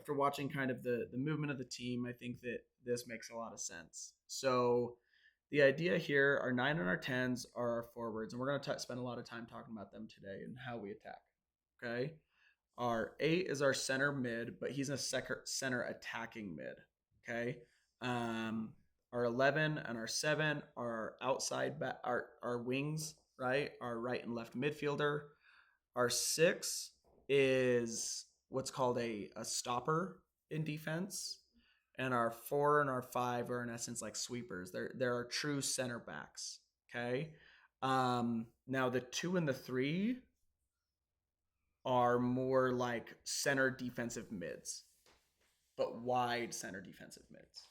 after watching kind of the movement of the team, I think that this makes a lot of sense. So the idea here, our 9 and our 10s are our forwards, and we're going to spend a lot of time talking about them today and how we attack. Okay. Our 8 is our center mid, but he's a center attacking mid. Okay. Our 11 and our 7 are outside, our wings, right? Our right and left midfielder. Our 6 is what's called a stopper in defense. And our 4 and our 5 are in essence like sweepers. They're our true center backs. Okay. Now the 2 and the 3 are more like center defensive mids, but wide center defensive mids.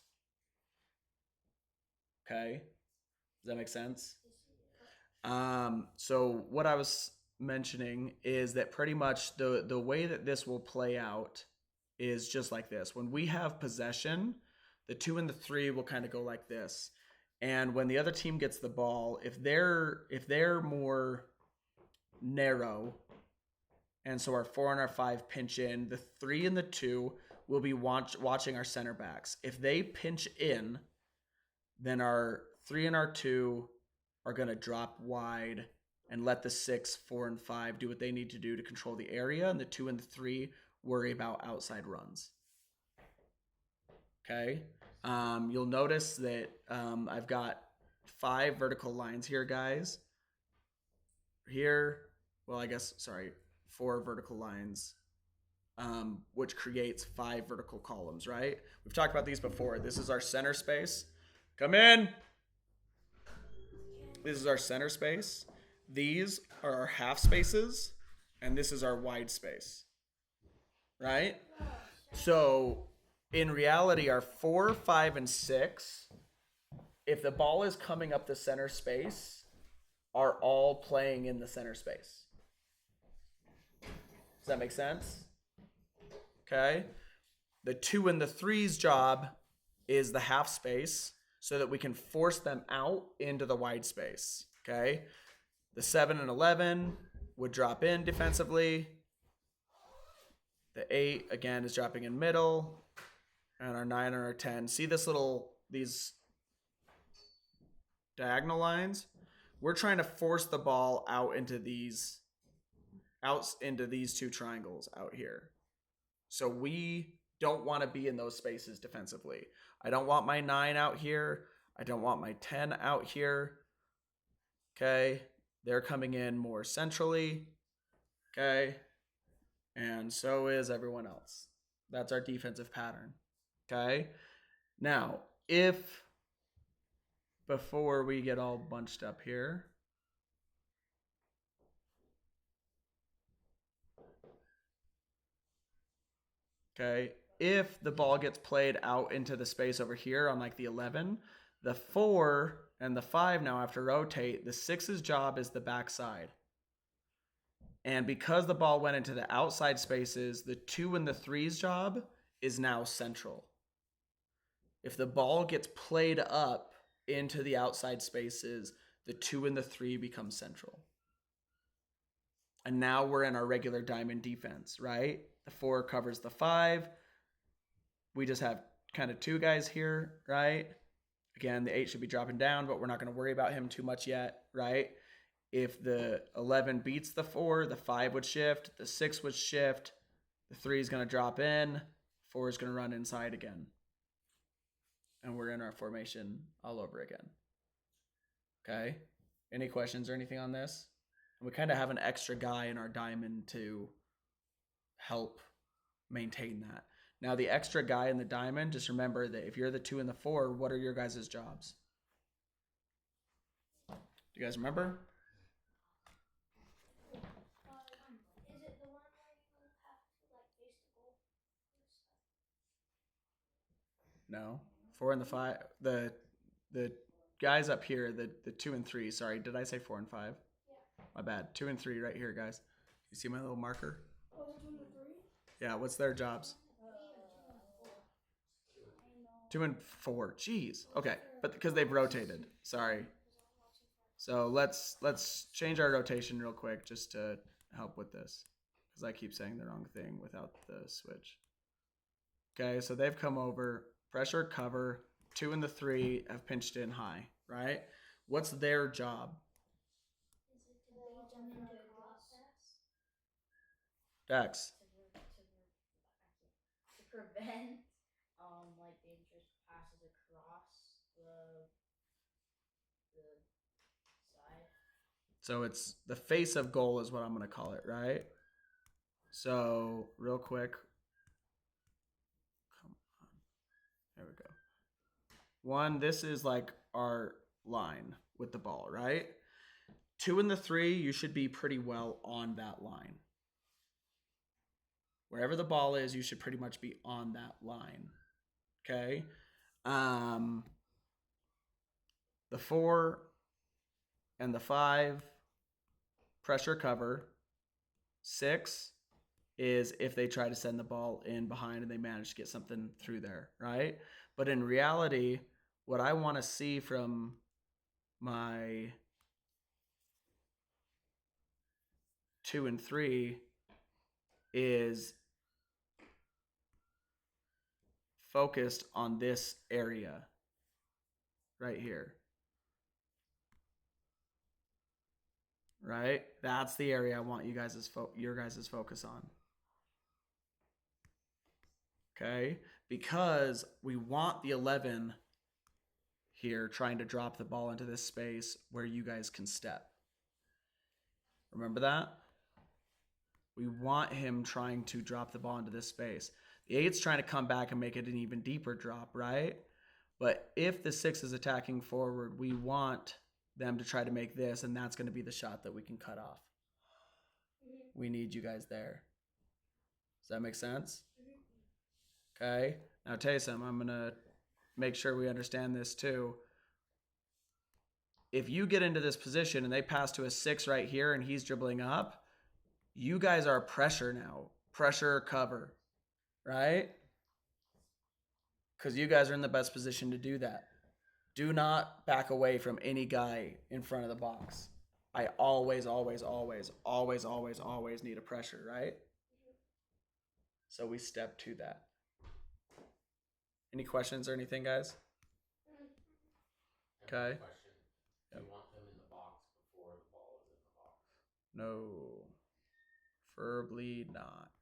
Okay. Does that make sense? So what I was mentioning is that pretty much the way that this will play out is just like this. When we have possession, the 2 and the 3 will kind of go like this. And when the other team gets the ball, if they're more narrow, and so our 4 and our 5 pinch in, the 3 and the 2 will be watching our center backs. If they pinch in, then our 3 and our 2 are going to drop wide and let the 6, 4, and 5 do what they need to do to control the area, and the 2 and the 3 worry about outside runs. Okay? You'll notice that I've got 5 vertical lines here, guys. Here, well, I guess, sorry, 4 vertical lines, which creates 5 vertical columns, right? We've talked about these before. This is our center space. Come in. This is our center space. These are our half spaces, and this is our wide space, right? So in reality, our 4, 5, and 6, if the ball is coming up the center space, are all playing in the center space. Does that make sense? Okay. The 2 and the 3's job is the half space so that we can force them out into the wide space. Okay. The 7 and 11 would drop in defensively. The 8, again, is dropping in middle. And our 9 and our 10. See these diagonal lines? We're trying to force the ball out into these 2 triangles out here. So we don't want to be in those spaces defensively. I don't want my 9 out here. I don't want my 10 out here. Okay. They're coming in more centrally. Okay. And so is everyone else. That's our defensive pattern. Okay. Now, before we get all bunched up here, okay, if the ball gets played out into the space over here on like the 11, the 4 and the 5 now have to rotate. The 6's job is the backside. And because the ball went into the outside spaces, the 2 and the 3's job is now central. If the ball gets played up into the outside spaces, the 2 and the 3 become central. And now we're in our regular diamond defense, right? The 4 covers the 5. We just have kind of 2 guys here, right? Again, the 8 should be dropping down, but we're not going to worry about him too much yet, right? If the 11 beats the 4, the 5 would shift, the 6 would shift, the 3 is going to drop in, 4 is going to run inside again. And we're in our formation all over again. Okay? Any questions or anything on this? We kind of have an extra guy in our diamond to help maintain that. Now, the extra guy in the diamond, just remember that if you're the 2 and the 4, what are your guys' jobs? Do you guys remember? Is it the one where you have to like face the goal? No. 4 and the 5. The guys up here, the 2 and 3. Sorry, did I say 4 and 5? Yeah. My bad. 2 and 3 right here, guys. You see my little marker? Oh, the 2 and the 3? Yeah, what's their jobs? 2 and 4. Jeez. Okay, but because they've rotated. Sorry. So let's change our rotation real quick just to help with this, because I keep saying the wrong thing without the switch. Okay, so they've come over, pressure, cover, 2 and the 3 have pinched in high, right? What's their job? Is it to beat them into a drop pass? Dex. To prevent like dangerous passes across the side. So it's the face of goal is what I'm going to call it, right? So, real quick. Come on. There we go. One, this is like our line with the ball, right? 2 and the 3, you should be pretty well on that line. Wherever the ball is, you should pretty much be on that line. Okay? The 4 and the 5, pressure cover. 6 is if they try to send the ball in behind and they manage to get something through there, right? But in reality, what I want to see from my 2 and 3 is focused on this area right here. Right? That's the area I want you guys' your guys' focus on. Okay? Because we want the 11 here trying to drop the ball into this space where you guys can step. Remember that? We want him trying to drop the ball into this space. The 8's trying to come back and make it an even deeper drop, right? But if the 6 is attacking forward, we want them to try to make this, and that's going to be the shot that we can cut off. We need you guys there. Does that make sense? Okay. Now, Taysom, I'm going to make sure we understand this too. If you get into this position and they pass to a 6 right here and he's dribbling up, you guys are pressure now. Pressure, cover, right? Because you guys are in the best position to do that. Do not back away from any guy in front of the box. I always need a pressure, right? So we step to that. Any questions or anything, guys? Okay. Question. Do you want them in the box before the ball is in the box? No. Preferably not.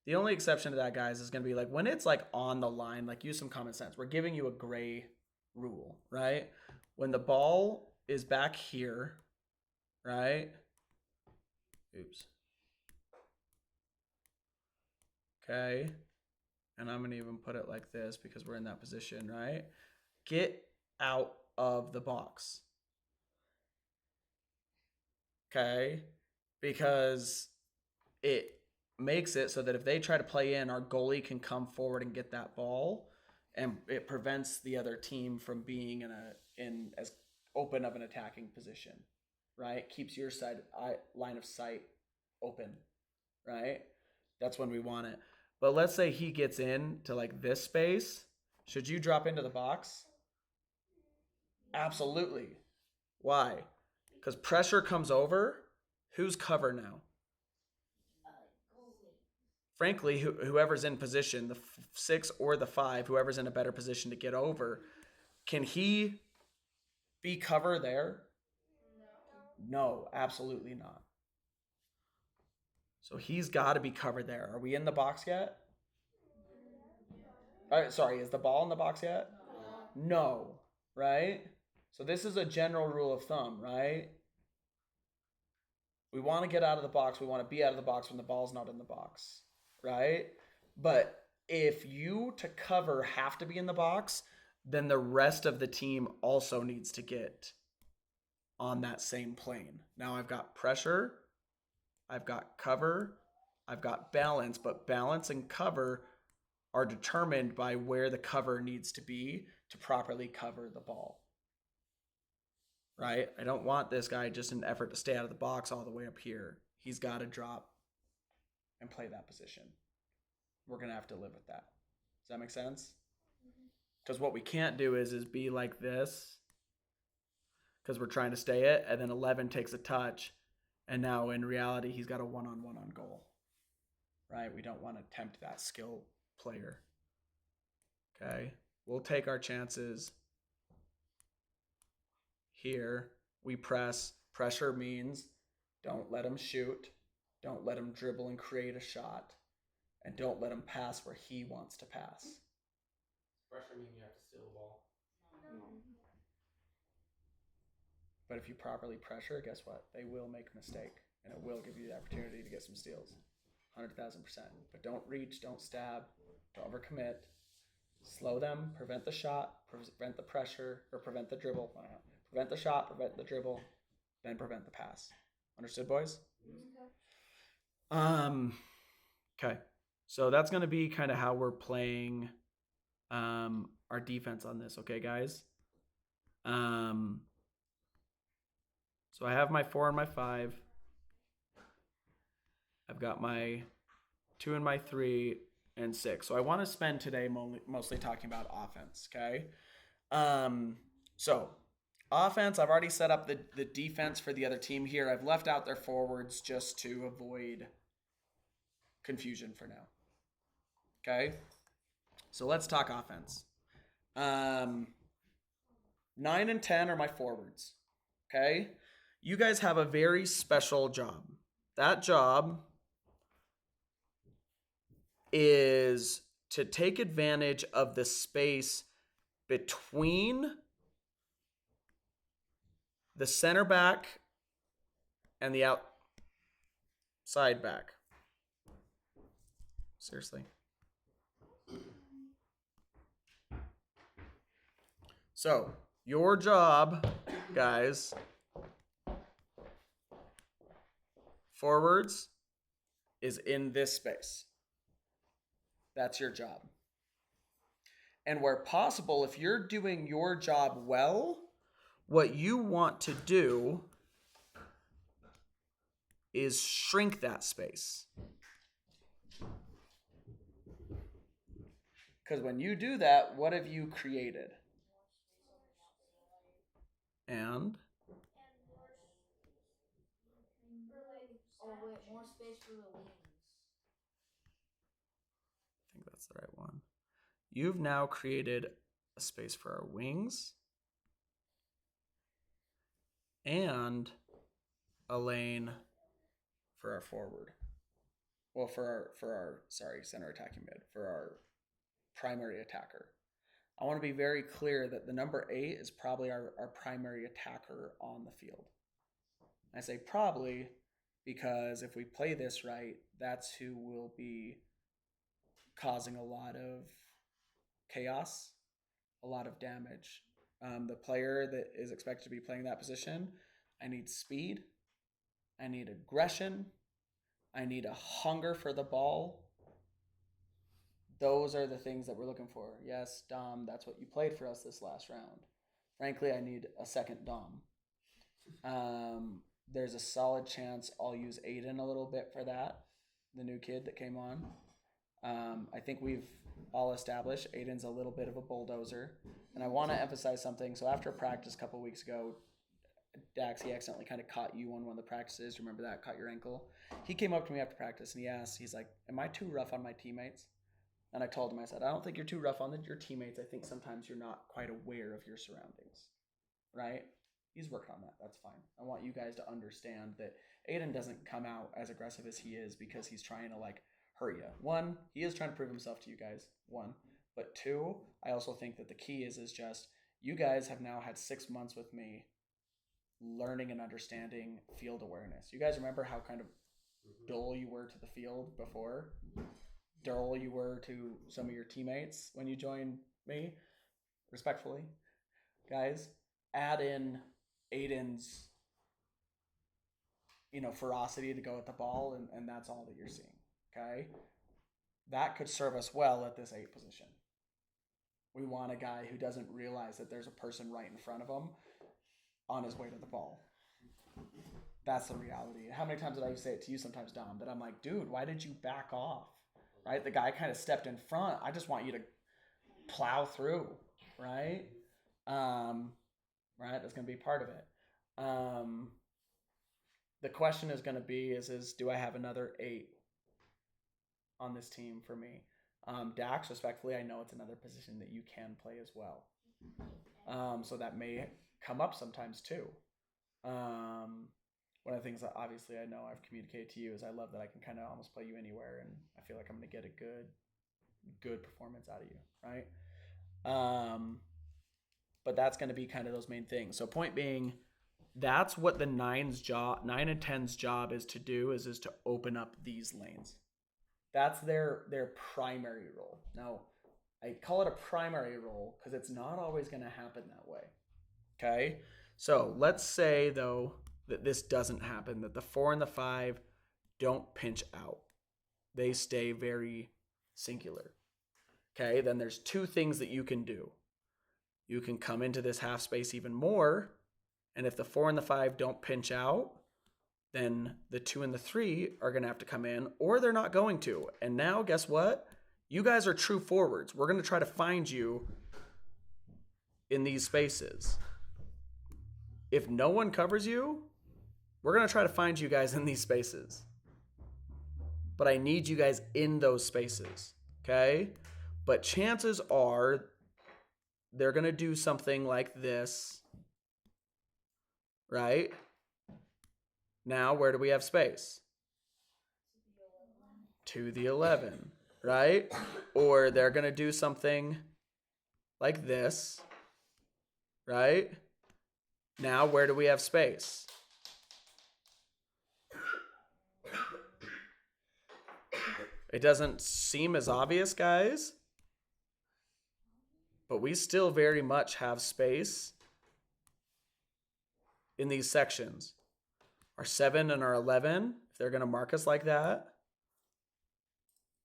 The only exception to that, guys, is going to be like when it's like on the line, like use some common sense. We're giving you a gray rule, right? When the ball is back here, right? Oops. Okay. And I'm going to even put it like this because we're in that position, right? Get out of the box. Okay? Because it makes it so that if they try to play in, our goalie can come forward and get that ball, and it prevents the other team from being in as open of an attacking position, right? Keeps your line of sight open, right? That's when we want it. But let's say he gets in to like this space. Should you drop into the box? Absolutely. Why? Because pressure comes over. Who's cover now? Frankly, whoever's in position, the 6 or the 5, whoever's in a better position to get over, can he be cover there? No, absolutely not. So he's got to be covered there. Are we in the box yet? Sorry, is the ball in the box yet? No, right? So this is a general rule of thumb, right? We want to get out of the box. We want to be out of the box when the ball's not in the box, right? But if you to cover have to be in the box, then the rest of the team also needs to get on that same plane. Now I've got pressure, I've got cover, I've got balance, but balance and cover are determined by where the cover needs to be to properly cover the ball. Right? I don't want this guy just in an effort to stay out of the box all the way up here. He's got to drop and play that position. We're going to have to live with that. Does that make sense? Because what we can't do is be like this because we're trying to stay it, and then 11 takes a touch, and now in reality, he's got a one-on-one on goal. Right? We don't want to tempt that skill player. Okay. We'll take our chances here. We press. Pressure means don't let him shoot. Don't let him dribble and create a shot. And don't let him pass where he wants to pass. Does pressure mean you have to steal the ball? No. But if you properly pressure, guess what? They will make a mistake. And it will give you the opportunity to get some steals. 100,000%. But don't reach, don't stab, don't overcommit. Slow them, prevent the shot, prevent the pressure, or prevent the dribble. Prevent the shot, prevent the dribble, then prevent the pass. Understood, boys? Okay. So that's going to be kind of how we're playing our defense on this, okay, guys? So I have my 4 and my 5. I've got my 2 and my 3 and 6. So I want to spend today mostly talking about offense, okay? So offense, I've already set up the defense for the other team here. I've left out their forwards just to avoid confusion for now. Okay? So let's talk offense. 9 and 10 are my forwards. Okay? You guys have a very special job. That job is to take advantage of the space between the center back and the outside back. Seriously. So, your job, guys, forwards, is in this space. That's your job. And where possible, if you're doing your job well, what you want to do is shrink that space. Because when you do that, what have you created? And? Oh wait, more space for the wings. I think that's the right one. You've now created a space for our wings and a lane for our forward. Well, for our center attacking mid, for our primary attacker. I want to be very clear that the number 8 is probably our primary attacker on the field. I say probably because if we play this right, that's who will be causing a lot of chaos, a lot of damage. The player that is expected to be playing that position, I need speed, I need aggression, I need a hunger for the ball. Those are the things that we're looking for. Yes, Dom, that's what you played for us this last round. Frankly, I need a second Dom. There's a solid chance I'll use Aiden a little bit for that, the new kid that came on. I think we've all established Aiden's a little bit of a bulldozer. And I want to emphasize something. So after practice a couple weeks ago, Dax, he accidentally kind of caught you on one of the practices. Remember that? Caught your ankle. He came up to me after practice and he's like, am I too rough on my teammates? And I told him, I said, I don't think you're too rough on your teammates. I think sometimes you're not quite aware of your surroundings, right? He's working on that. That's fine. I want you guys to understand that Aiden doesn't come out as aggressive as he is because he's trying to hurt you. 1, he is trying to prove himself to you guys. 1. But 2, I also think that the key is just you guys have now had 6 months with me learning and understanding field awareness. You guys remember how kind of dull you were to the field before? Dull you were to some of your teammates when you joined me? Respectfully, guys, add in Aiden's ferocity to go at the ball, and that's all that you're seeing. Okay? That could serve us well at this 8 position. We want a guy who doesn't realize that there's a person right in front of him on his way to the ball. That's the reality. How many times did I say it to you sometimes, Dom, that I'm like, dude, why did you back off? Right? The guy kind of stepped in front. I just want you to plow through, right? Right? That's going to be part of it. The question is going to be is do I have another 8 on this team for me? Dax, respectfully, I know it's another position that you can play as well. So that may come up sometimes too. One of the things that obviously I know I've communicated to you is I love that I can kind of almost play you anywhere, and I feel like I'm going to get a good performance out of you, right? But that's going to be kind of those main things. So point being, that's what the 9 and 10's job is to do, is to open up these lanes. That's their primary role. Now, I call it a primary role because it's not always going to happen that way. Okay? So let's say, though, that this doesn't happen, that the 4 and the 5 don't pinch out. They stay very singular. Okay? Then there's 2 things that you can do. You can come into this half space even more, and if the 4 and the 5 don't pinch out, then the 2 and the 3 are going to have to come in, or they're not going to. And now, guess what? You guys are true forwards. We're going to try to find you in these spaces. If no one covers you, we're going to try to find you guys in these spaces. But I need you guys in those spaces, okay? But chances are they're going to do something like this, right? Now, where do we have space? To the 11, right? Or they're going to do something like this, right? Now, where do we have space? It doesn't seem as obvious, guys, but we still very much have space in these sections. Our 7 and our 11, if they're going to mark us like that,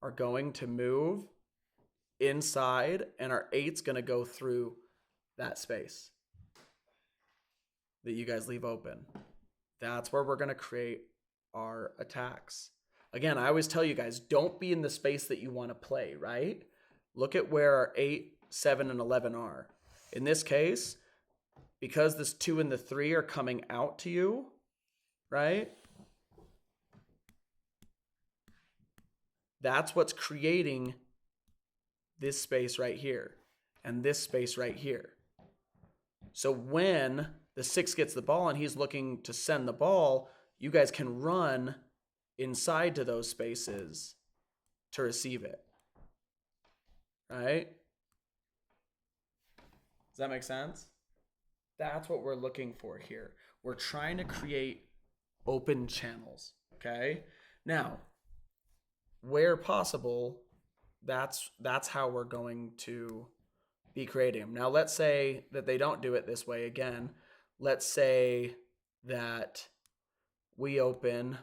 are going to move inside, and our 8's going to go through that space that you guys leave open. That's where we're going to create our attacks. Again, I always tell you guys, don't be in the space that you want to play, right? Look at where our 8, 7, and 11 are. In this case, because this 2 and the 3 are coming out to you, right? That's what's creating this space right here and this space right here. So when the 6 gets the ball and he's looking to send the ball, you guys can run inside to those spaces to receive it. Right? Does that make sense? That's what we're looking for here. We're trying to create open channels, okay? Now, where possible, that's how we're going to be creating them. Now, let's say that they don't do it this way again. Let's say that we open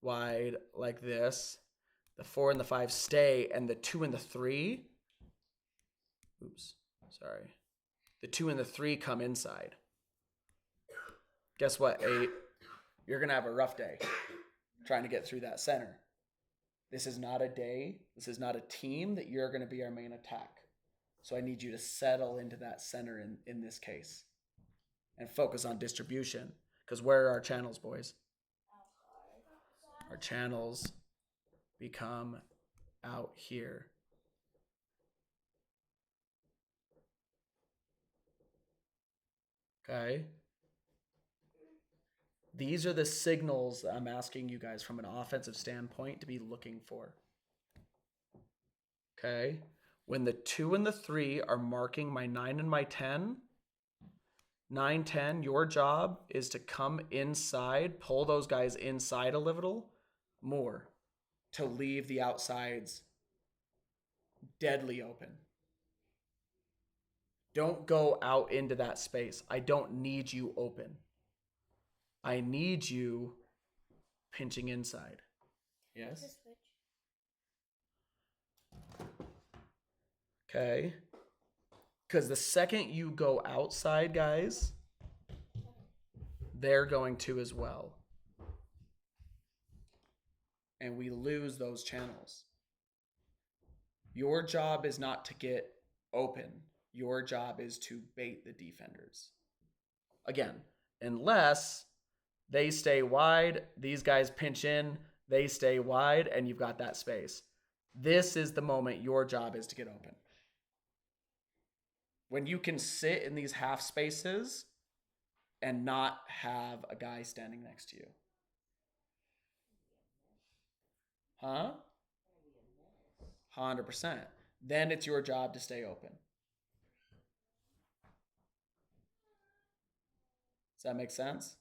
wide like this. The 4 and the 5 stay, and the 2 and the 3, the 2 and the 3 come inside. Guess what, 8? You're going to have a rough day trying to get through that center. This is not a day, this is not a team that you're going to be our main attack. So I need you to settle into that center in this case and focus on distribution. Because where are our channels, boys? Our channels become out here. Okay? These are the signals that I'm asking you guys from an offensive standpoint to be looking for. Okay? When the 2 and the 3 are marking my 9 and my 10, 9, 10, your job is to come inside, pull those guys inside a little more to leave the outsides deadly open. Don't go out into that space. I don't need you open. I need you pinching inside. Yes? Okay. Because the second you go outside, guys, they're going to as well. And we lose those channels. Your job is not to get open. Your job is to bait the defenders. Again, unless they stay wide, these guys pinch in, they stay wide, and you've got that space. This is the moment your job is to get open. When you can sit in these half spaces and not have a guy standing next to you. Huh? 100%. Then it's your job to stay open. Does that make sense?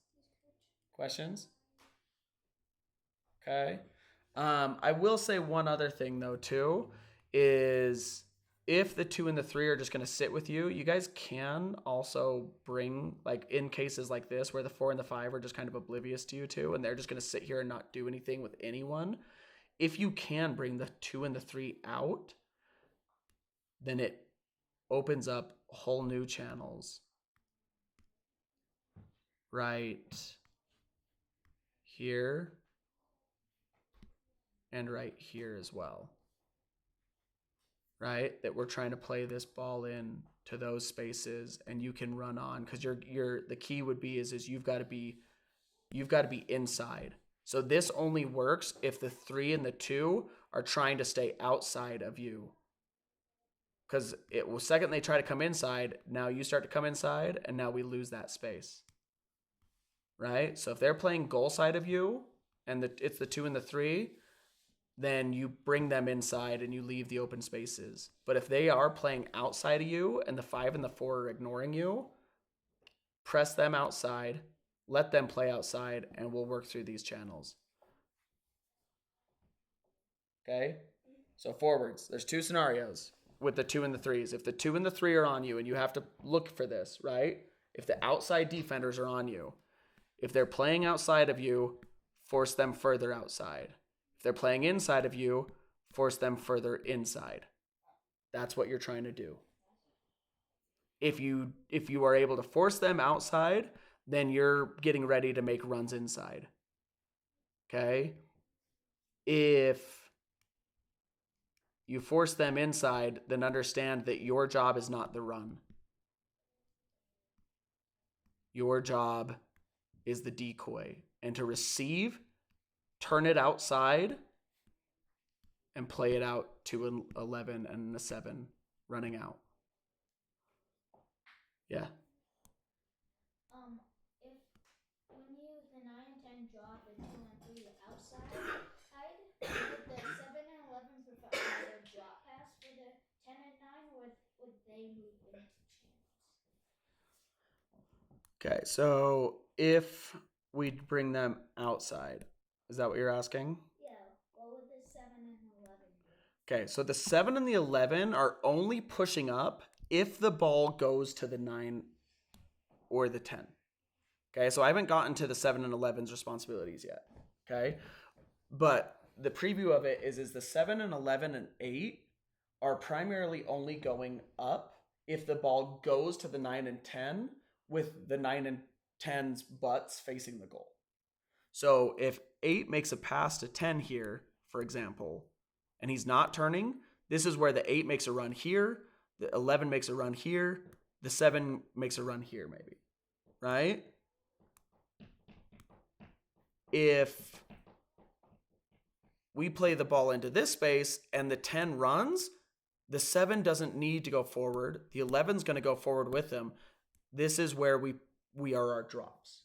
Questions? Okay. I will say one other thing though too is if the 2 and the 3 are just going to sit with you, you guys can also bring, like in cases like this where the 4 and the 5 are just kind of oblivious to you too, and they're just going to sit here and not do anything with anyone. If you can bring the 2 and the 3 out, then it opens up whole new channels. Right here and right here as well. Right? That we're trying to play this ball in to those spaces and you can run on, because you're the key would be is you've got to be inside. So this only works if the 3 and the 2 are trying to stay outside of you. Because it will second they try to come inside, now you start to come inside and now we lose that space. Right? So if they're playing goal side of you and it's the 2 and the 3, then you bring them inside and you leave the open spaces. But if they are playing outside of you and the 5 and the 4 are ignoring you, press them outside, let them play outside, and we'll work through these channels. Okay? So forwards, there's 2 scenarios with the 2 and the 3s. If the 2 and the 3 are on you, and you have to look for this, right? If the outside defenders are on you, if they're playing outside of you, force them further outside. If they're playing inside of you, force them further inside. That's what you're trying to do. If you are able to force them outside, then you're getting ready to make runs inside. Okay? If you force them inside, then understand that your job is not the run. Your job is the decoy. And to receive, turn it outside and play it out to an 11 and a 7 running out. Yeah. If when you the 9 and 10 drop the 2 and 3 outside, would the 7 and 11 provide a drop pass for the 10 and 9, or would they move into channels? Okay, so if we bring them outside, is that what you're asking? Yeah. What would the 7 and 11 do? Okay, so the 7 and the 11 are only pushing up if the ball goes to the 9 or the 10. Okay, so I haven't gotten to the 7 and 11's responsibilities yet. Okay, but the preview of it is the 7 and 11 and 8 are primarily only going up if the ball goes to the 9 and 10 with the 9 and 10's butts facing the goal. So if 8 makes a pass to 10 here, for example, and he's not turning, this is where the 8 makes a run here, the 11 makes a run here, the 7 makes a run here maybe, right? If we play the ball into this space and the 10 runs, the 7 doesn't need to go forward. The 11's going to go forward with him. This is where we are our drops.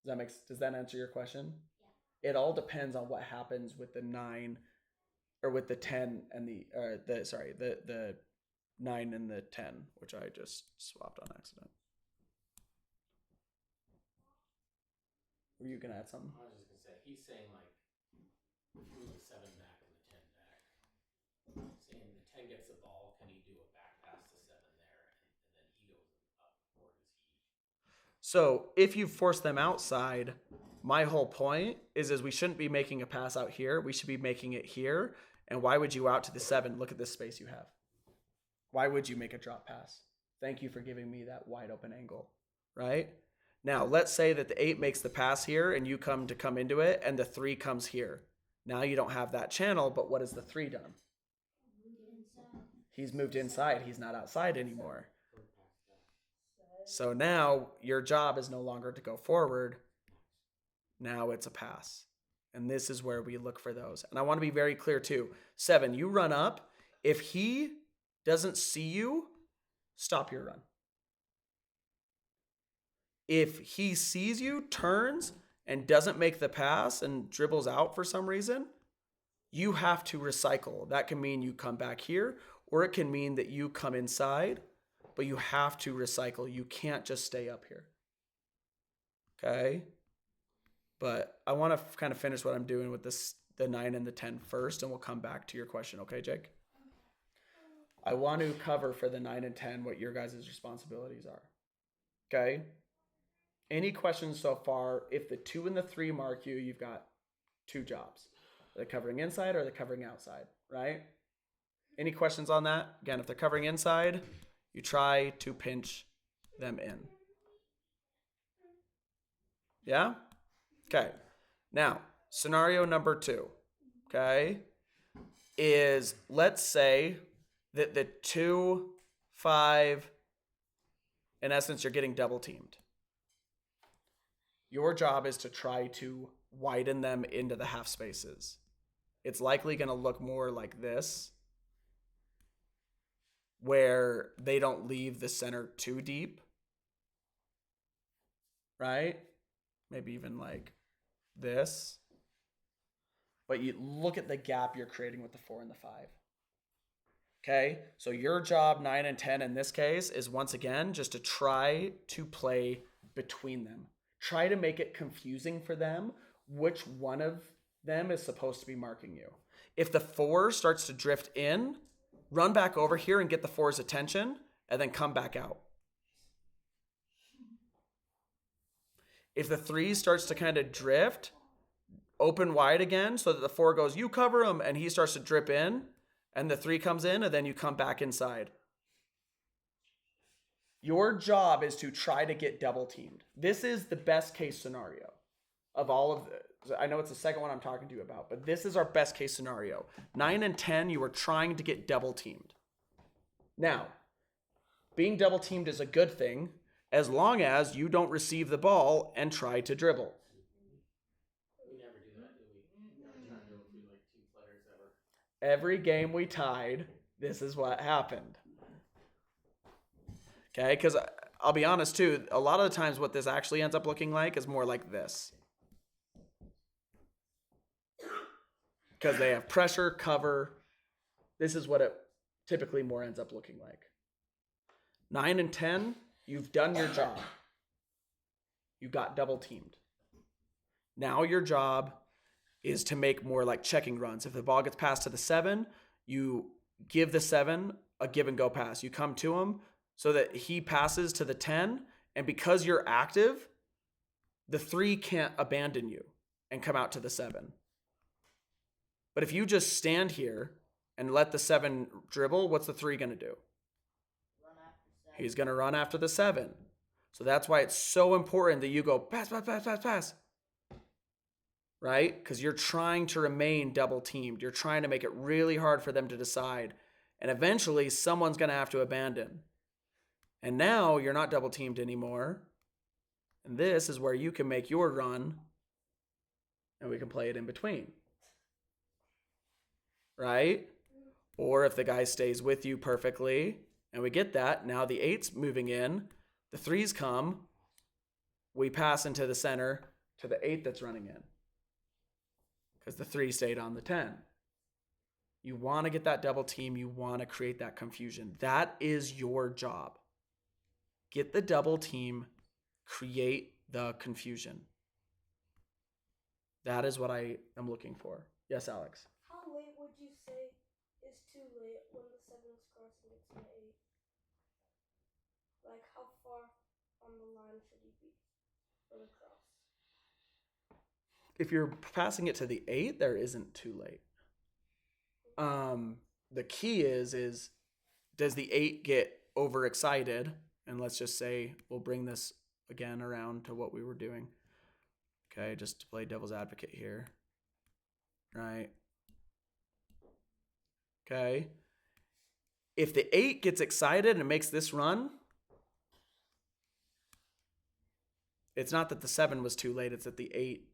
Does that answer your question? Yeah. It all depends on what happens with the 9 or with the 10 and the 9 and the 10, which I just swapped on accident. Were you going to add something? I was just gonna say, he's saying like move the 7 back and the 10 back. Saying the 10 gets the ball, can he do a back pass to 7 there, and then he goes up, or does he? So if you force them outside, my whole point is we shouldn't be making a pass out here. We should be making it here. And why would you out to the 7? Look at this space you have. Why would you make a drop pass? Thank you for giving me that wide open angle, right? Now, let's say that the 8 makes the pass here and you come into it and the 3 comes here. Now you don't have that channel, but what has the 3 done? He's moved inside. He's not outside anymore. So now your job is no longer to go forward. Now it's a pass. And this is where we look for those. And I want to be very clear too. 7, you run up. If he doesn't see you, stop your run. If he sees you, turns, and doesn't make the pass and dribbles out for some reason, you have to recycle. That can mean you come back here, or it can mean that you come inside, but you have to recycle. You can't just stay up here. Okay? But I want to kind of finish what I'm doing with the 9 and the 10 first, and we'll come back to your question. Okay, Jake? I want to cover for the 9 and 10 what your guys' responsibilities are. Okay? Any questions so far? If the 2 and the 3 mark you, you've got 2 jobs. Are they covering inside or are they covering outside, right? Any questions on that? Again, if they're covering inside, you try to pinch them in. Yeah? Okay. Now, scenario number 2, okay, is let's say that the 2, 5, in essence, you're getting double teamed. Your job is to try to widen them into the half spaces. It's likely going to look more like this, where they don't leave the center too deep, right? Maybe even like this. But you look at the gap you're creating with the 4 and the 5. Okay, so your job, 9 and 10 in this case, is once again just to try to play between them. Try to make it confusing for them which one of them is supposed to be marking you. If the 4 starts to drift in, run back over here and get the 4's attention, and then come back out. If the 3 starts to kind of drift, open wide again so that the 4 goes, you cover him, and he starts to drip in, and the 3 comes in, and then you come back inside. Your job is to try to get double teamed. This is the best case scenario of all of the, I know it's the second one I'm talking to you about, but this is our best case scenario. 9 and 10, you are trying to get double teamed. Now, being double teamed is a good thing as long as you don't receive the ball and try to dribble. We never do that, do we? Never try to go through like 2 players ever. Every game we tied, this is what happened. Okay, because I'll be honest too, a lot of the times what this actually ends up looking like is more like this. Because they have pressure, cover. This is what it typically more ends up looking like. 9 and 10, you've done your job. You got double teamed. Now your job is to make more like checking runs. If the ball gets passed to the 7, you give the 7 a give and go pass. You come to him so that he passes to the 10, and because you're active, the 3 can't abandon you and come out to the 7. But if you just stand here and let the 7 dribble, what's the 3 going to do? Run after 7. He's going to run after the 7. So that's why it's so important that you go pass, pass, pass, pass, pass. Right? Because you're trying to remain double teamed. You're trying to make it really hard for them to decide. And eventually someone's going to have to abandon. And now you're not double teamed anymore. And this is where you can make your run and we can play it in between. Right? Or if the guy stays with you perfectly and we get that, now the 8's moving in, the 3's come, we pass into the center to the 8 that's running in. Because the 3 stayed on the 10. You want to get that double team. You want to create that confusion. That is your job. Get the double team. Create the confusion. That is what I am looking for. Yes, Alex? How late would you say is too late when the 7's crossing it to the 8? Like, how far on the line should he be for the cross? If you're passing it to the 8, there isn't too late. The key is does the 8 get overexcited? And let's just say we'll bring this again around to what we were doing. Okay, just to play devil's advocate here. Right? Okay. If the 8 gets excited and makes this run, it's not that the 7 was too late, it's that the 8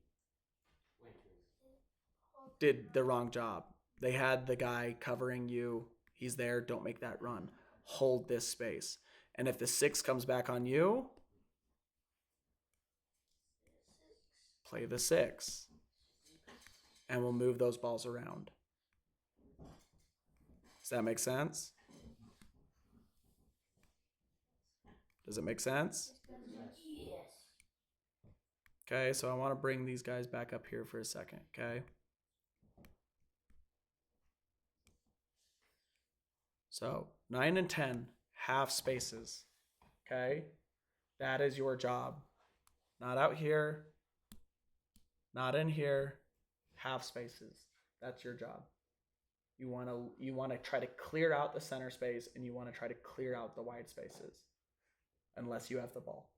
did the wrong job. They had the guy covering you. He's there. Don't make that run. Hold this space. And if the 6 comes back on you, play the 6. And we'll move those balls around. Does that make sense? Does it make sense? Yes. Okay, so I want to bring these guys back up here for a second, okay? So 9 and 10, half spaces, okay? That is your job. Not out here, not in here, half spaces. That's your job. You want to try to clear out the center space, and you want to try to clear out the wide spaces, unless you have the ball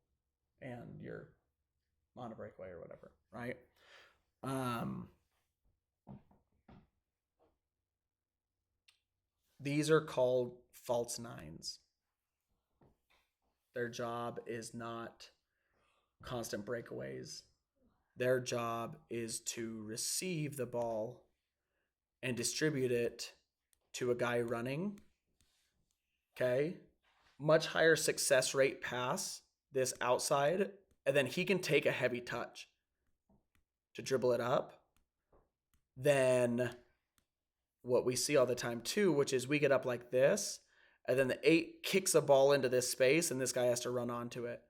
and you're on a breakaway or whatever, right? These are called false 9s. Their job is not constant breakaways. Their job is to receive the ball and distribute it to a guy running. Okay? Much higher success rate pass, this outside, and then he can take a heavy touch to dribble it up. Then what we see all the time too, which is we get up like this, and then the 8 kicks a ball into this space, and this guy has to run onto it.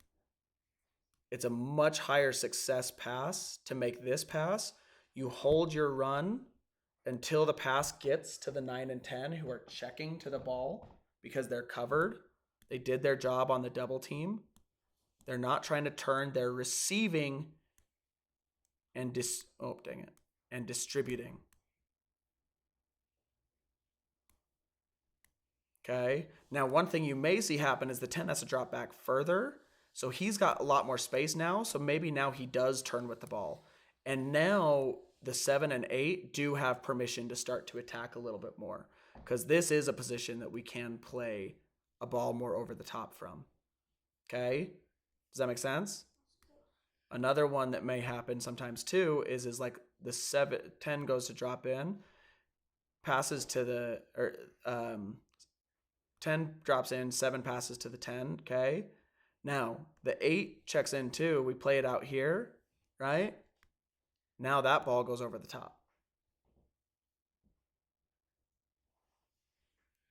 It's a much higher success pass to make this pass. You hold your run until the pass gets to the 9 and 10 who are checking to the ball because they're covered. They did their job on the double team. They're not trying to turn. They're receiving and distributing. Okay. Now, one thing you may see happen is the 10 has to drop back further. So he's got a lot more space now. So maybe now he does turn with the ball. And now the 7 and 8 do have permission to start to attack a little bit more, because this is a position that we can play a ball more over the top from. Okay. Does that make sense? Another one that may happen sometimes too is like the 10 goes to drop in, passes to the, 10 drops in, 7 passes to the 10, okay? Now, the 8 checks in too. We play it out here, right? Now that ball goes over the top.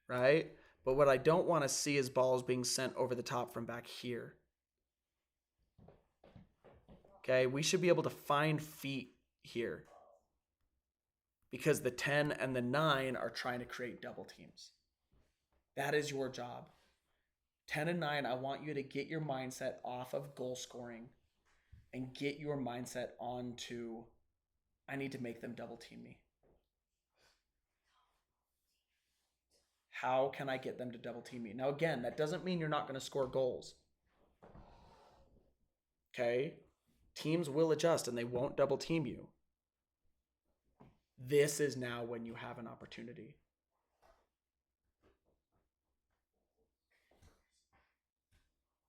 Right? But what I don't want to see is balls being sent over the top from back here. Okay, we should be able to find feet here, because the 10 and the 9 are trying to create double teams. That is your job. 10 and 9, I want you to get your mindset off of goal scoring and get your mindset onto, I need to make them double team me. How can I get them to double team me? Now, again, that doesn't mean you're not going to score goals. Okay? Teams will adjust and they won't double team you. This is now when you have an opportunity.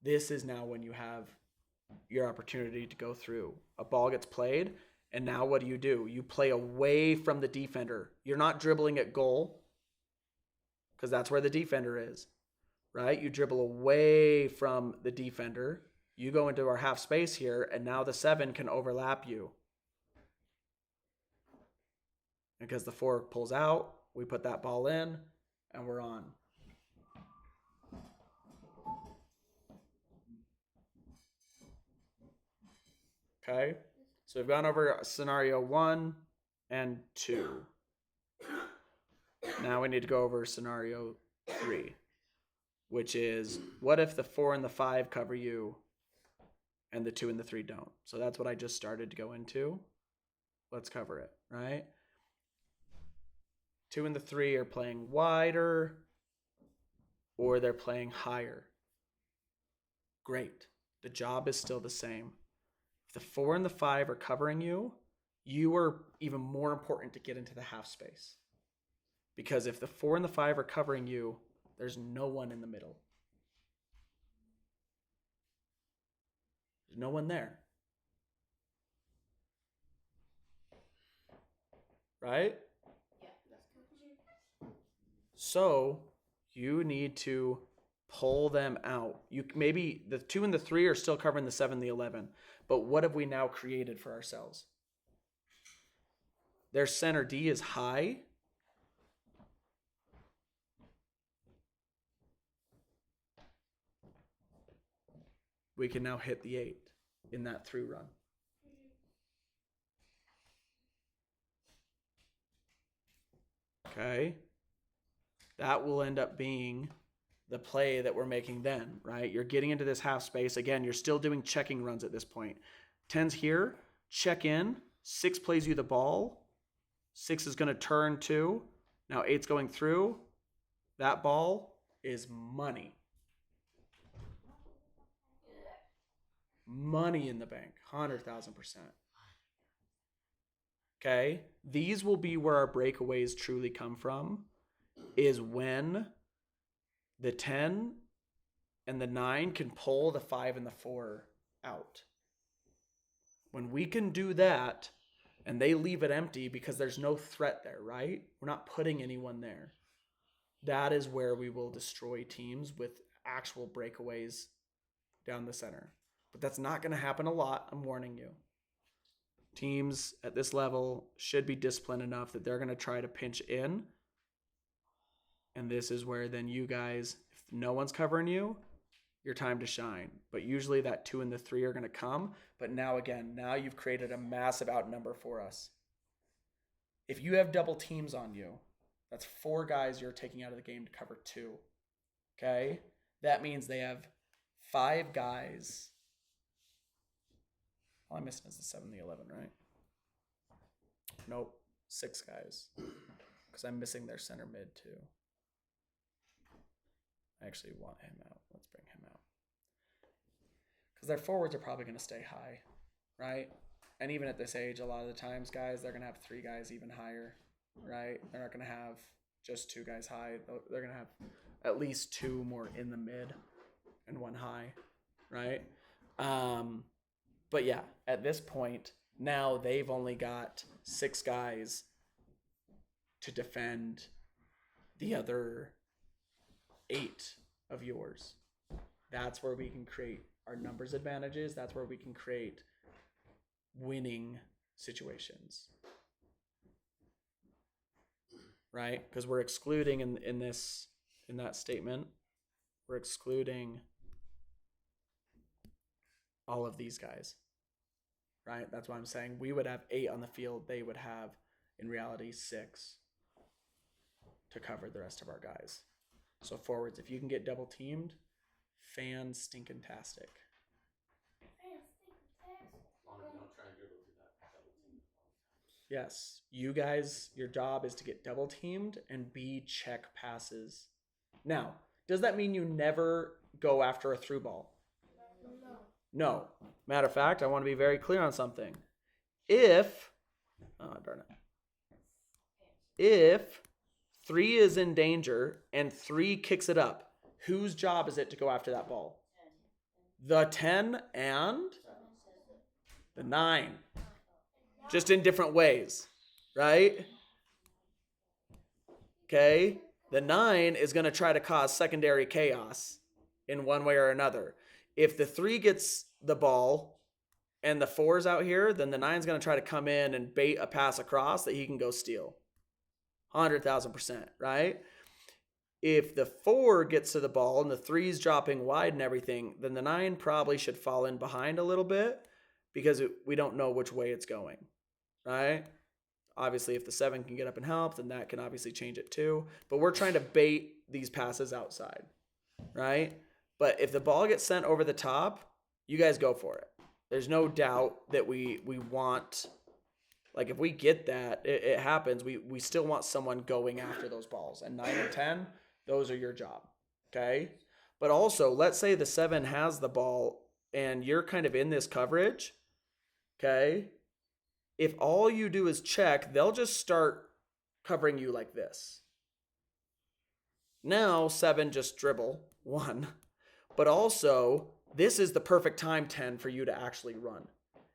This is now when you have your opportunity to go through. A ball gets played, and now what do? You play away from the defender. You're not dribbling at goal, because that's where the defender is, right? You dribble away from the defender. You go into our half space here, and now the 7 can overlap you. Because the 4 pulls out, we put that ball in, and we're on. Okay, so we've gone over scenario 1 and 2. Now we need to go over scenario 3, which is, what if the 4 and the 5 cover you and the 2 and the 3 don't? So that's what I just started to go into. Let's cover it, right? 2 and the 3 are playing wider, or they're playing higher. Great. The job is still the same. If the 4 and the 5 are covering you, you are even more important to get into the half space. Because if the 4 and the 5 are covering you, there's no one in the middle. There's no one there. right? So you need to pull them out. You maybe the 2 and the 3 are still covering the 7 and the 11. But what have we now created for ourselves? Their center D is high. We can now hit the 8 in that through run. Okay. That will end up being the play that we're making then, right? You're getting into this half space. Again, you're still doing checking runs at this point. 10's here, check in. 6 plays you the ball. 6 is going to turn 2. Now 8's going through. That ball is money. Money in the bank, 100,000%. Okay, these will be where our breakaways truly come from, is when the 10 and the 9 can pull the 5 and the 4 out. When we can do that and they leave it empty because there's no threat there, right? We're not putting anyone there. That is where we will destroy teams with actual breakaways down the center. But that's not going to happen a lot, I'm warning you. Teams at this level should be disciplined enough that they're going to try to pinch in. And this is where then you guys, if no one's covering you, your time to shine. But usually that 2 and the 3 are going to come. But now you've created a massive outnumber for us. If you have double teams on you, that's 4 guys you're taking out of the game to cover 2. Okay? That means they have 5 guys. All I'm missing is the 7 and the 11, right? Nope. 6 guys. Because I'm missing their center mid too. I actually want him out. Let's bring him out. Because their forwards are probably going to stay high, right? And even at this age, a lot of the times, guys, they're going to have 3 guys even higher, right? They're not going to have just 2 guys high. They're going to have at least 2 more in the mid and 1 high, right? But yeah, at this point, now they've only got 6 guys to defend the other 8 of yours. That's where we can create our numbers advantages. That's where we can create winning situations. Right? Because we're excluding in that statement, we're excluding all of these guys, right? That's why I'm saying we would have 8 on the field. They would have, in reality, 6 to cover the rest of our guys. So forwards, if you can get double teamed, fan-stinkin-tastic. Long as we don't try and dribble to that double team. Yes, you guys, your job is to get double teamed and B, check passes. Now, does that mean you never go after a through ball? No. Matter of fact, I want to be very clear on something. If 3 is in danger and 3 kicks it up, whose job is it to go after that ball? The 10 and the 9. Just in different ways, right? Okay? The 9 is going to try to cause secondary chaos in one way or another. If the 3 gets the ball and the 4's out here, then the 9's going to try to come in and bait a pass across that he can go steal. 100,000%, right? If the 4 gets to the ball and the 3's dropping wide and everything, then the 9 probably should fall in behind a little bit because we don't know which way it's going, right? Obviously, if the 7 can get up and help, then that can obviously change it too. But we're trying to bait these passes outside, right? But if the ball gets sent over the top, you guys go for it. There's no doubt that we want, like if we get that, it happens. We still want someone going after those balls. And 9 and 10, those are your job, okay? But also, let's say the 7 has the ball and you're kind of in this coverage, okay? If all you do is check, they'll just start covering you like this. Now, 7 just dribble, 1. But also, this is the perfect time, 10, for you to actually run.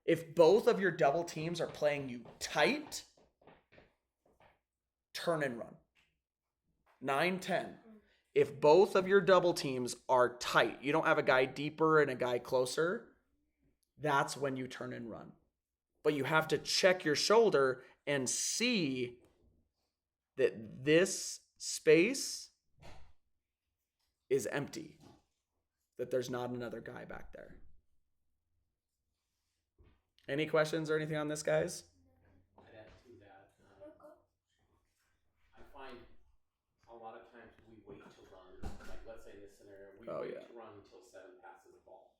If both of your double teams are playing you tight, turn and run. 9, 10. If both of your double teams are tight, you don't have a guy deeper and a guy closer, that's when you turn and run. But you have to check your shoulder and see that this space is empty, that there's not another guy back there. Any questions or anything on this, guys? I'd add to that. I find a lot of times we wait to run. Like, let's say in this scenario, we wait to run until 7 passes the ball.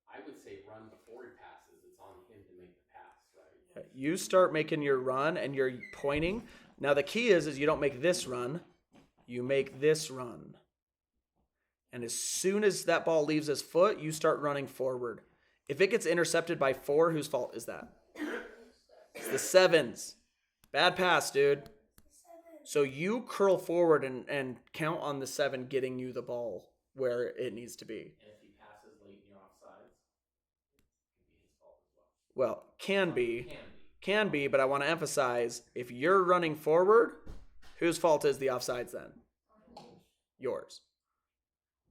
I would say run before he passes. It's on him to make the pass, right? You start making your run and you're pointing. Now the key is you don't make this run. You make this run. And as soon as that ball leaves his foot, you start running forward. If it gets intercepted by 4, whose fault is that? It's the 7's. Bad pass, dude. So you curl forward and count on the 7 getting you the ball where it needs to be. And if he passes late and you're offsides, it can be his fault as well. Well, can be, but I want to emphasize, if you're running forward, whose fault is the offsides then? Yours.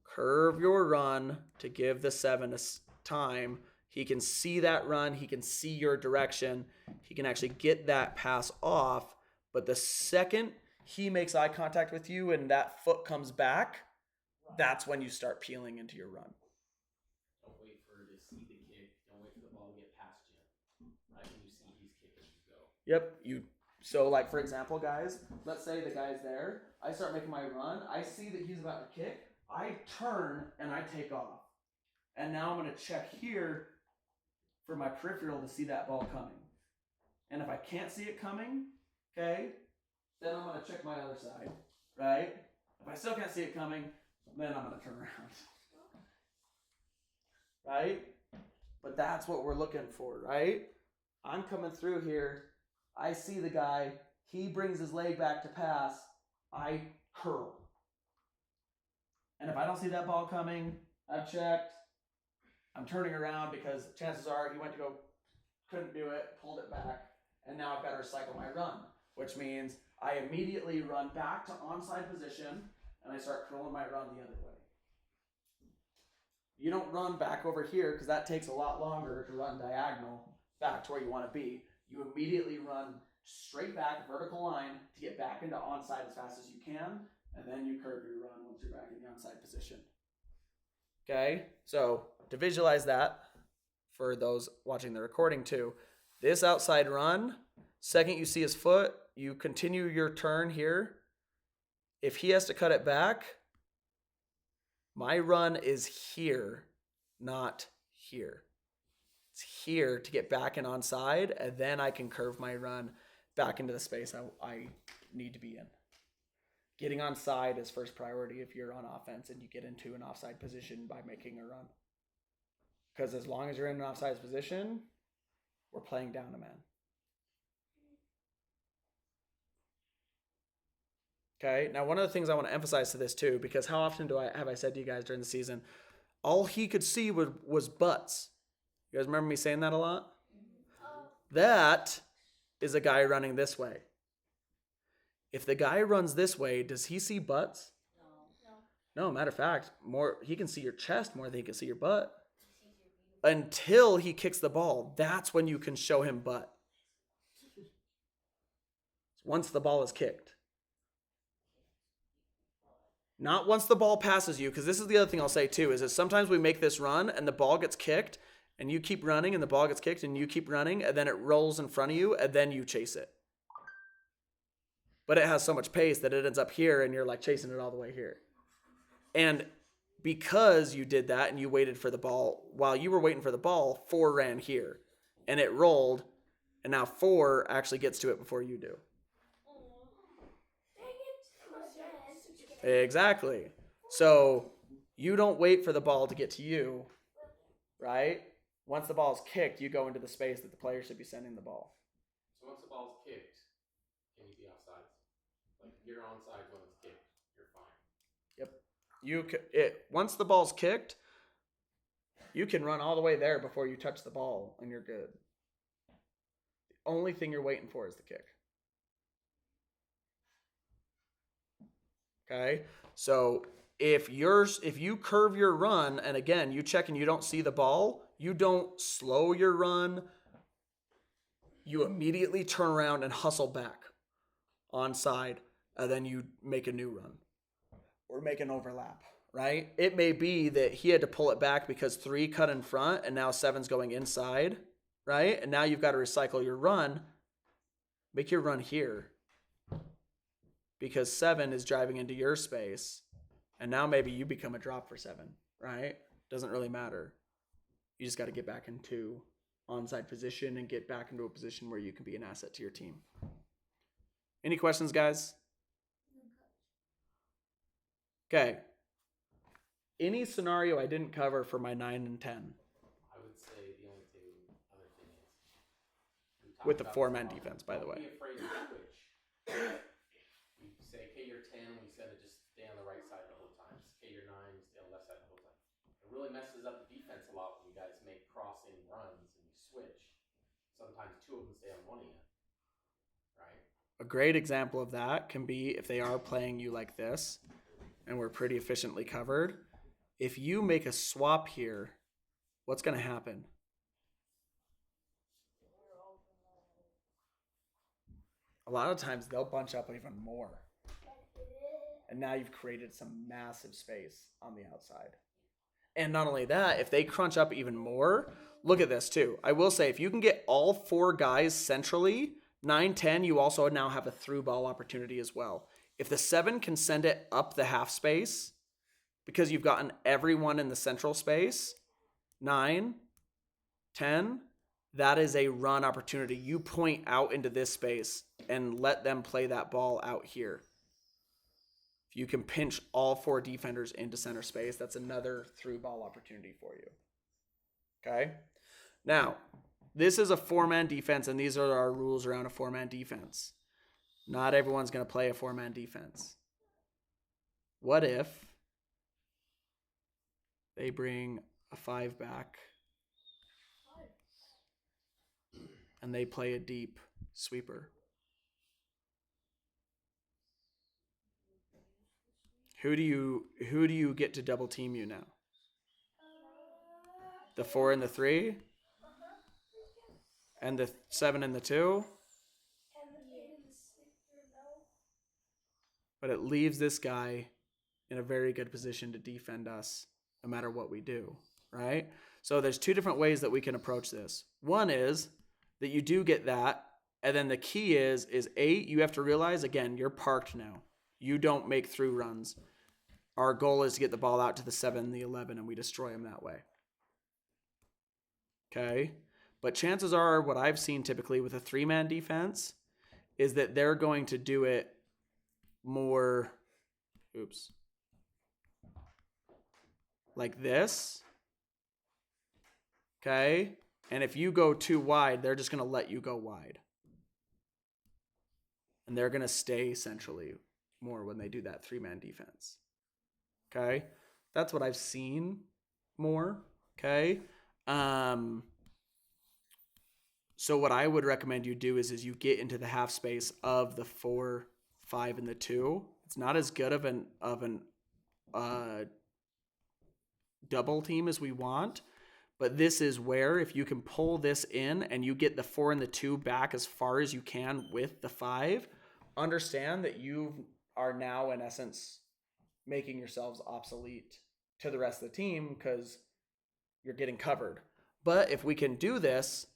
Curve your run to give the 7 a time. He can see that run. He can see your direction. He can actually get that pass off. But the second he makes eye contact with you and that foot comes back, that's when you start peeling into your run. Don't wait for her to see the kick. Don't wait for the ball to get past you. Right when you see he's kicking, you go. Yep. So, like, for example, guys, let's say the guy's there. I start making my run. I see that he's about to kick. I turn and I take off. And now I'm going to check here for my peripheral to see that ball coming. And if I can't see it coming, okay, then I'm going to check my other side, right? If I still can't see it coming, then I'm going to turn around. Right? But that's what we're looking for, right? I'm coming through here. I see the guy. He brings his leg back to pass. I curl. And if I don't see that ball coming, I've checked. I'm turning around because chances are he went to go, couldn't do it, pulled it back, and now I've got to recycle my run, which means I immediately run back to onside position and I start curling my run the other way. You don't run back over here because that takes a lot longer to run diagonal back to where you want to be. You immediately run straight back, vertical line, to get back into onside as fast as you can, and then you curve your run once you're back in the onside position. Okay, so to visualize that, for those watching the recording too, this outside run, second you see his foot, you continue your turn here. If he has to cut it back, my run is here, not here. It's here to get back and onside, and then I can curve my run back into the space I need to be in. Getting onside is first priority if you're on offense and you get into an offside position by making a run. Because as long as you're in an offside position, we're playing down a man. Okay, now one of the things I want to emphasize to this too, because how often have I said to you guys during the season, all he could see was butts. You guys remember me saying that a lot? That is a guy running this way. If the guy runs this way, does he see butts? No, matter of fact, he can see your chest more than he can see your butt. Until he kicks the ball, that's when you can show him butt. Once the ball is kicked. Not once the ball passes you, because this is the other thing I'll say too, is that sometimes we make this run and the ball gets kicked and you keep running and the ball gets kicked and you keep running and then it rolls in front of you and then you chase it. But it has so much pace that it ends up here and you're like chasing it all the way here. And because you did that and you waited for the ball, while you were waiting for the ball, 4 ran here and it rolled, and now 4 actually gets to it before you do. Exactly. So you don't wait for the ball to get to you, right? Once the ball is kicked, you go into the space that the player should be sending the ball. So once the ball's kicked, can you be offsides? Like, if you're onside when it's kicked, you're fine. Yep. Once the ball's kicked, you can run all the way there before you touch the ball, and you're good. The only thing you're waiting for is the kick. Okay, so if you curve your run, and again you check and you don't see the ball, you don't slow your run. You immediately turn around and hustle back onside, and then you make a new run or make an overlap. Right? It may be that he had to pull it back because 3 cut in front, and now 7's going inside. Right? And now you've got to recycle your run. Make your run here because 7 is driving into your space. And now maybe you become a drop for 7, right? Doesn't really matter. You just got to get back into onside position and get back into a position where you can be an asset to your team. Any questions, guys? Okay. Any scenario I didn't cover for my 9 and 10? I would say the only other thing is with the 4-man defense, by the way. Don't be afraid to switch. We say, okay, you're 10. We said to just stay on the right side the whole time. Okay, you're 9. Stay on the left side the whole time. It really messes up the defense a lot when you guys make crossing runs and you switch. Sometimes 2 of them stay on one of you. Right? A great example of that can be if they are playing you like this, and we're pretty efficiently covered. If you make a swap here, what's going to happen? A lot of times they'll bunch up even more. And now you've created some massive space on the outside. And not only that, if they crunch up even more, look at this too. I will say, if you can get all 4 guys centrally, 9-10, you also now have a through ball opportunity as well. If the 7 can send it up the half space, because you've gotten everyone in the central space, 9, 10, that is a run opportunity. You point out into this space and let them play that ball out here. If you can pinch all 4 defenders into center space, that's another through ball opportunity for you. Okay? Now, this is a 4-man defense, and these are our rules around a 4-man defense. Not everyone's going to play a 4-man defense. What if they bring a 5 back and they play a deep sweeper? Who do you get to double team you now? The 4 and the 3? And the 7 and the 2? But it leaves this guy in a very good position to defend us no matter what we do, right? So there's 2 different ways that we can approach this. One is that you do get that, and then the key is 8, you have to realize, again, you're parked now. You don't make through runs. Our goal is to get the ball out to the 7 and the 11, and we destroy them that way. Okay? But chances are, what I've seen typically with a 3-man defense is that they're going to do it more, like this. Okay? And if you go too wide, they're just going to let you go wide. And they're going to stay centrally more when they do that 3-man defense. Okay? That's what I've seen more. Okay? So what I would recommend you do is you get into the half space of the 4, 5, and the 2. It's not as good of an double team as we want, but this is where if you can pull this in and you get the 4 and the 2 back as far as you can with the 5, understand that you are now in essence making yourselves obsolete to the rest of the team because you're getting covered. But if we can do this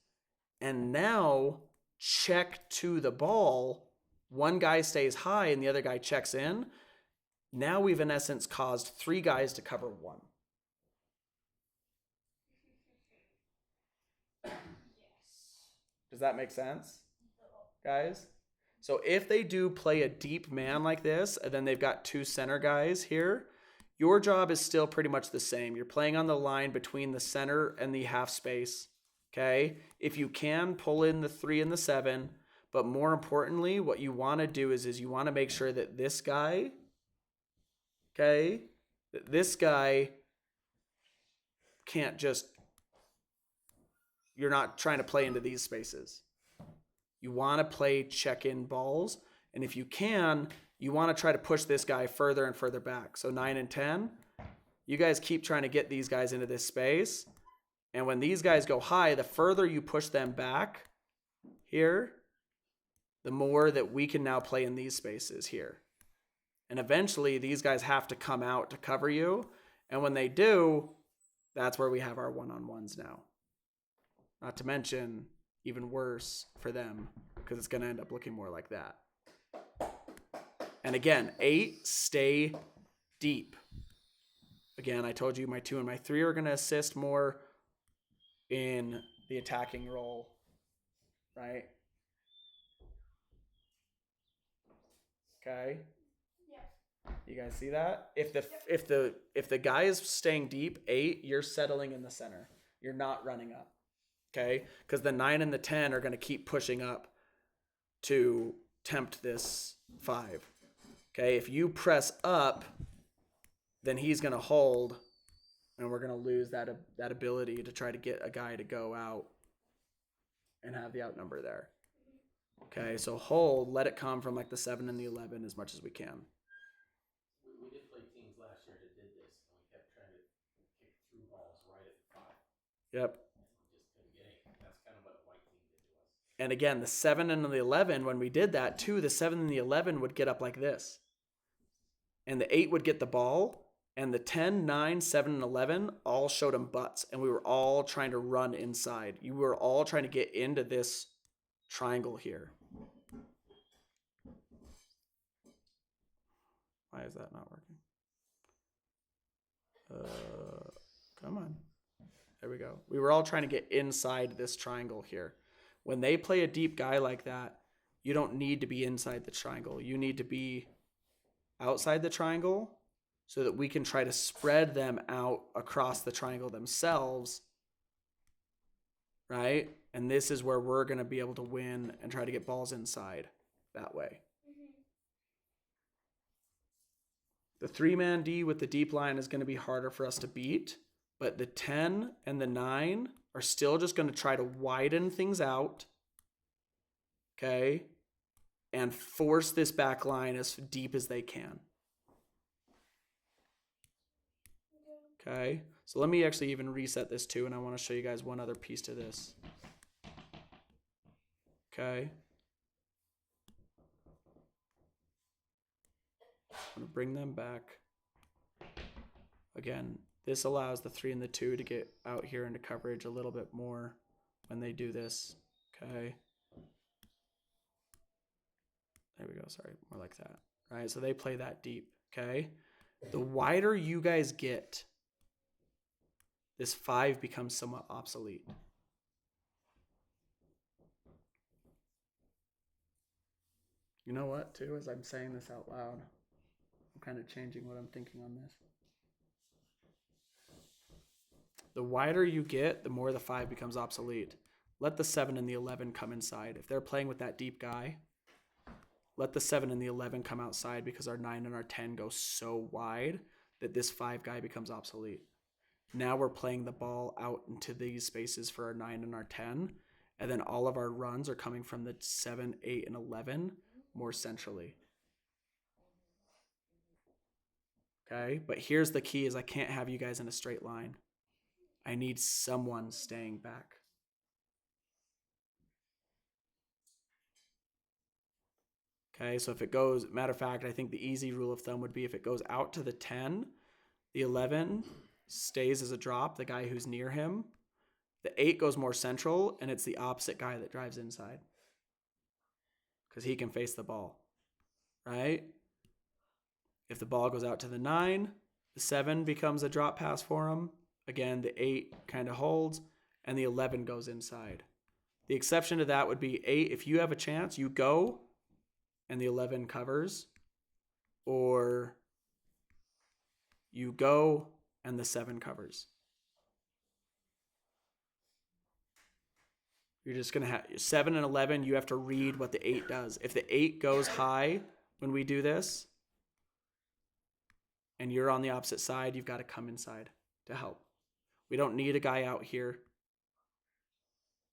and now check to the ball, one guy stays high and the other guy checks in, now we've in essence caused 3 guys to cover 1. Does that make sense, guys? So if they do play a deep man like this, and then they've got 2 center guys here, your job is still pretty much the same. You're playing on the line between the center and the half space, okay? If you can, pull in the 3 and the 7, but more importantly, what you want to do is you want to make sure that this guy, okay, that this guy can't just, you're not trying to play into these spaces. You want to play check-in balls, and if you can, you want to try to push this guy further and further back. So 9 and 10, you guys keep trying to get these guys into this space. And when these guys go high, the further you push them back here, the more that we can now play in these spaces here. And eventually these guys have to come out to cover you. And when they do, that's where we have our one-on-ones now. Not to mention, even worse for them, because it's going to end up looking more like that. And again, 8, stay deep. Again, I told you my 2 and my 3 are going to assist more in the attacking role, right? Okay. Yeah. You guys see that? If the guy is staying deep, 8, you're settling in the center. You're not running up. Okay? Because the 9 and the 10 are going to keep pushing up to tempt this 5. Okay? If you press up, then he's going to hold, and we're going to lose that ability to try to get a guy to go out and have the outnumber there. Okay? So hold, let it come from like the 7 and the 11 as much as we can. We did play teams last year that did this, and we kept trying to kick through balls right at the 5. Yep. We just couldn't get anything. That's kind of what a white team did to us. And again, the 7 and the 11, when we did that too, the 7 and the 11 would get up like this. And the 8 would get the ball, and the 10, 9, 7, and 11 all showed them butts, and we were all trying to run inside. You were all trying to get into this triangle here. Why is that not working? Come on. There we go. We were all trying to get inside this triangle here. When they play a deep guy like that, you don't need to be inside the triangle. You need to be outside the triangle so that we can try to spread them out across the triangle themselves, right? And this is where we're going to be able to win and try to get balls inside that way. The 3-man D with the deep line is going to be harder for us to beat, but the 10 and the 9 are still just going to try to widen things out, okay, and force this back line as deep as they can. Okay, so let me actually even reset this too, and I want to show you guys one other piece to this. Okay. I'm going to bring them back. Again, this allows the 3 and the 2 to get out here into coverage a little bit more when they do this. Okay. There we go. Sorry, more like that. All right, so they play that deep. Okay. The wider you guys get, this 5 becomes somewhat obsolete. You know what, too, as I'm saying this out loud, I'm kind of changing what I'm thinking on this. The wider you get, the more the 5 becomes obsolete. Let the 7 and the 11 come inside. If they're playing with that deep guy, let the 7 and the 11 come outside, because our 9 and our 10 go so wide that this 5 guy becomes obsolete. Now we're playing the ball out into these spaces for our 9 and our 10, and then all of our runs are coming from the 7, 8, and 11 more centrally. Okay, but here's the key: is I can't have you guys in a straight line. I need someone staying back. Okay, so if it goes, matter of fact, I think the easy rule of thumb would be if it goes out to the 10, the 11 stays as a drop, the guy who's near him. The 8 goes more central, and it's the opposite guy that drives inside, because he can face the ball, right? If the ball goes out to the 9, the 7 becomes a drop pass for him. Again, the 8 kind of holds, and the 11 goes inside. The exception to that would be 8. If you have a chance, you go, and the 11 covers, or you go and the 7 covers. You're just going to have 7 and 11. You have to read what the 8 does. If the 8 goes high when we do this, and you're on the opposite side, you've got to come inside to help. We don't need a guy out here,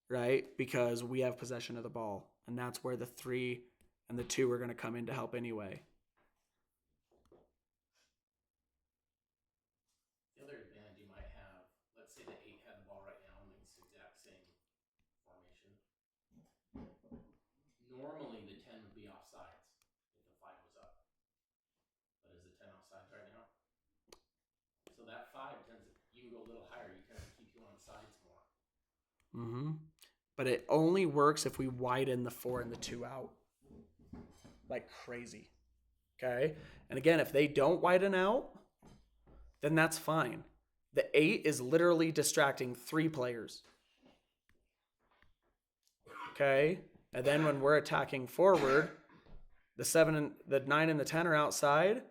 right? Because we have possession of the ball, and that's where the 3 and the 2 are going to come in to help anyway. go a little higher, you kind of keep you on sides more. Mm-hmm. But it only works if we widen the 4 and the 2 out. Like crazy. Okay? And again, if they don't widen out, then that's fine. The 8 is literally distracting 3 players. Okay? And then when we're attacking forward, the 7 and the 9 and the 10 are outside.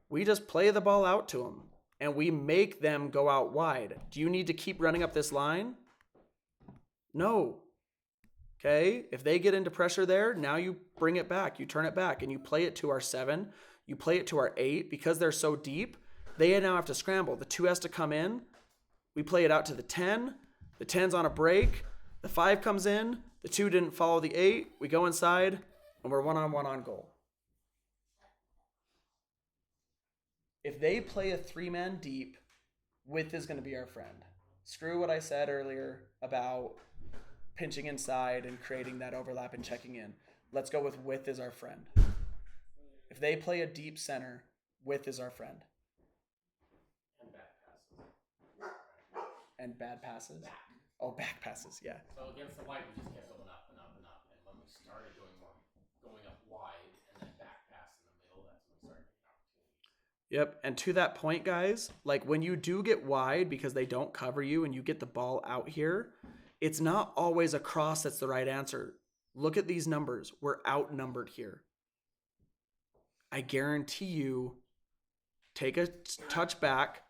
We just play the ball out to them. And we make them go out wide. Do you need to keep running up this line? No. Okay? If they get into pressure there, now you bring it back. You turn it back and you play it to our 7. You play it to our 8. Because they're so deep, they now have to scramble. The 2 has to come in. We play it out to the 10. The 10's on a break. The 5 comes in. The 2 didn't follow the 8. We go inside, and we're 1-on-1 on goal. If they play a 3-man deep, width is going to be our friend. Screw what I said earlier about pinching inside and creating that overlap and checking in. Let's go with width is our friend. If they play a deep center, width is our friend. And bad passes. Back. Oh, back passes, yeah. So against the wide, we just kept going up and up and up. And when we started going up wide and then back pass in the middle, that's when we started getting opportunities. Yep, and to that point, guys, like when you do get wide because they don't cover you and you get the ball out here, it's not always a cross that's the right answer. Look at these numbers. We're outnumbered here. I guarantee you, take a touch back,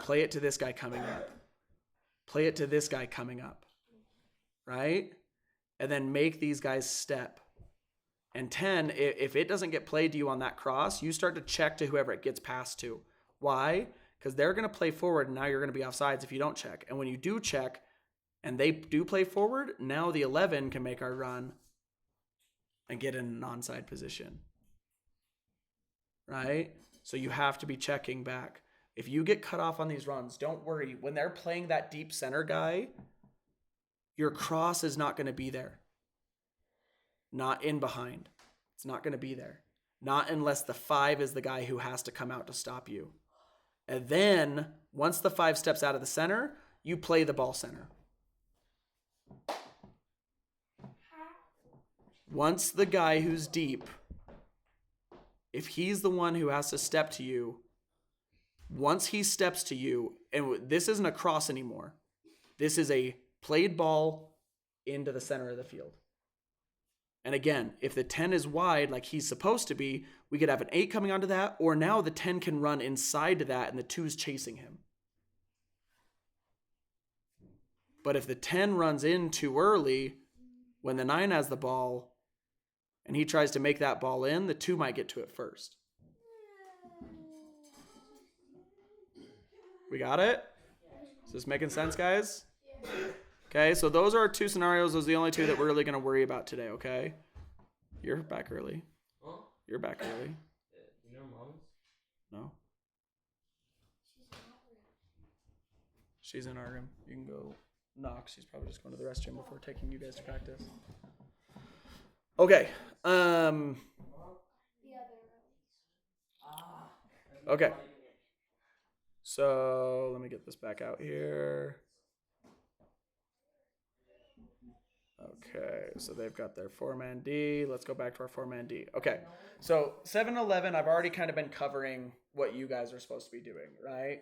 play it to this guy coming up. Play it to this guy coming up, right? And then make these guys step. And 10, if it doesn't get played to you on that cross, you start to check to whoever it gets passed to. Why? Because they're going to play forward, and now you're going to be offsides if you don't check. And when you do check, and they do play forward, now the 11 can make our run and get in an onside position, right? So you have to be checking back. If you get cut off on these runs, don't worry. When they're playing that deep center guy, your cross is not going to be there. Not in behind. It's not going to be there. Not unless the 5 is the guy who has to come out to stop you. And then, once the 5 steps out of the center, you play the ball center. Once the guy who's deep, if he's the one who has to step to you, once he steps to you, and this isn't a cross anymore. This is a played ball into the center of the field. And again, if the 10 is wide like he's supposed to be, we could have an 8 coming onto that, or now the 10 can run inside to that and the 2's chasing him. But if the 10 runs in too early, when the 9 has the ball, and he tries to make that ball in, the 2 might get to it first. We got it? Is this making sense, guys? Okay, so those are our 2 scenarios. Those are the only 2 that we're really going to worry about today, okay? You're back early. Huh? You're back early. You know mom's? No? She's in our room. You can go knock. She's probably just going to the restroom before taking you guys to practice. Okay. The other Okay. So let me get this back out here. Okay, so they've got their 4-man D. Let's go back to our 4-man D. Okay, so 7-11, I've already kind of been covering what you guys are supposed to be doing, right?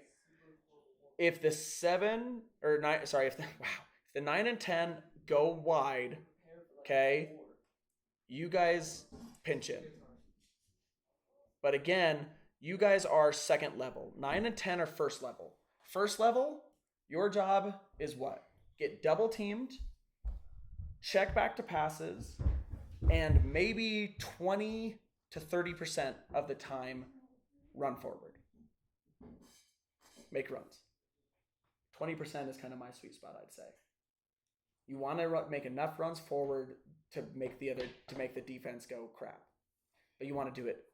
If the 7 or 9, sorry, if the 9 and 10 go wide, okay, you guys pinch in. But again, you guys are second level. 9 and 10 are first level. First level, your job is what? Get double teamed, check back to passes, and maybe 20 to 30% of the time run forward. Make runs. 20% is kind of my sweet spot, I'd say. You want to make enough runs forward to make the defense go crap. But you want to do it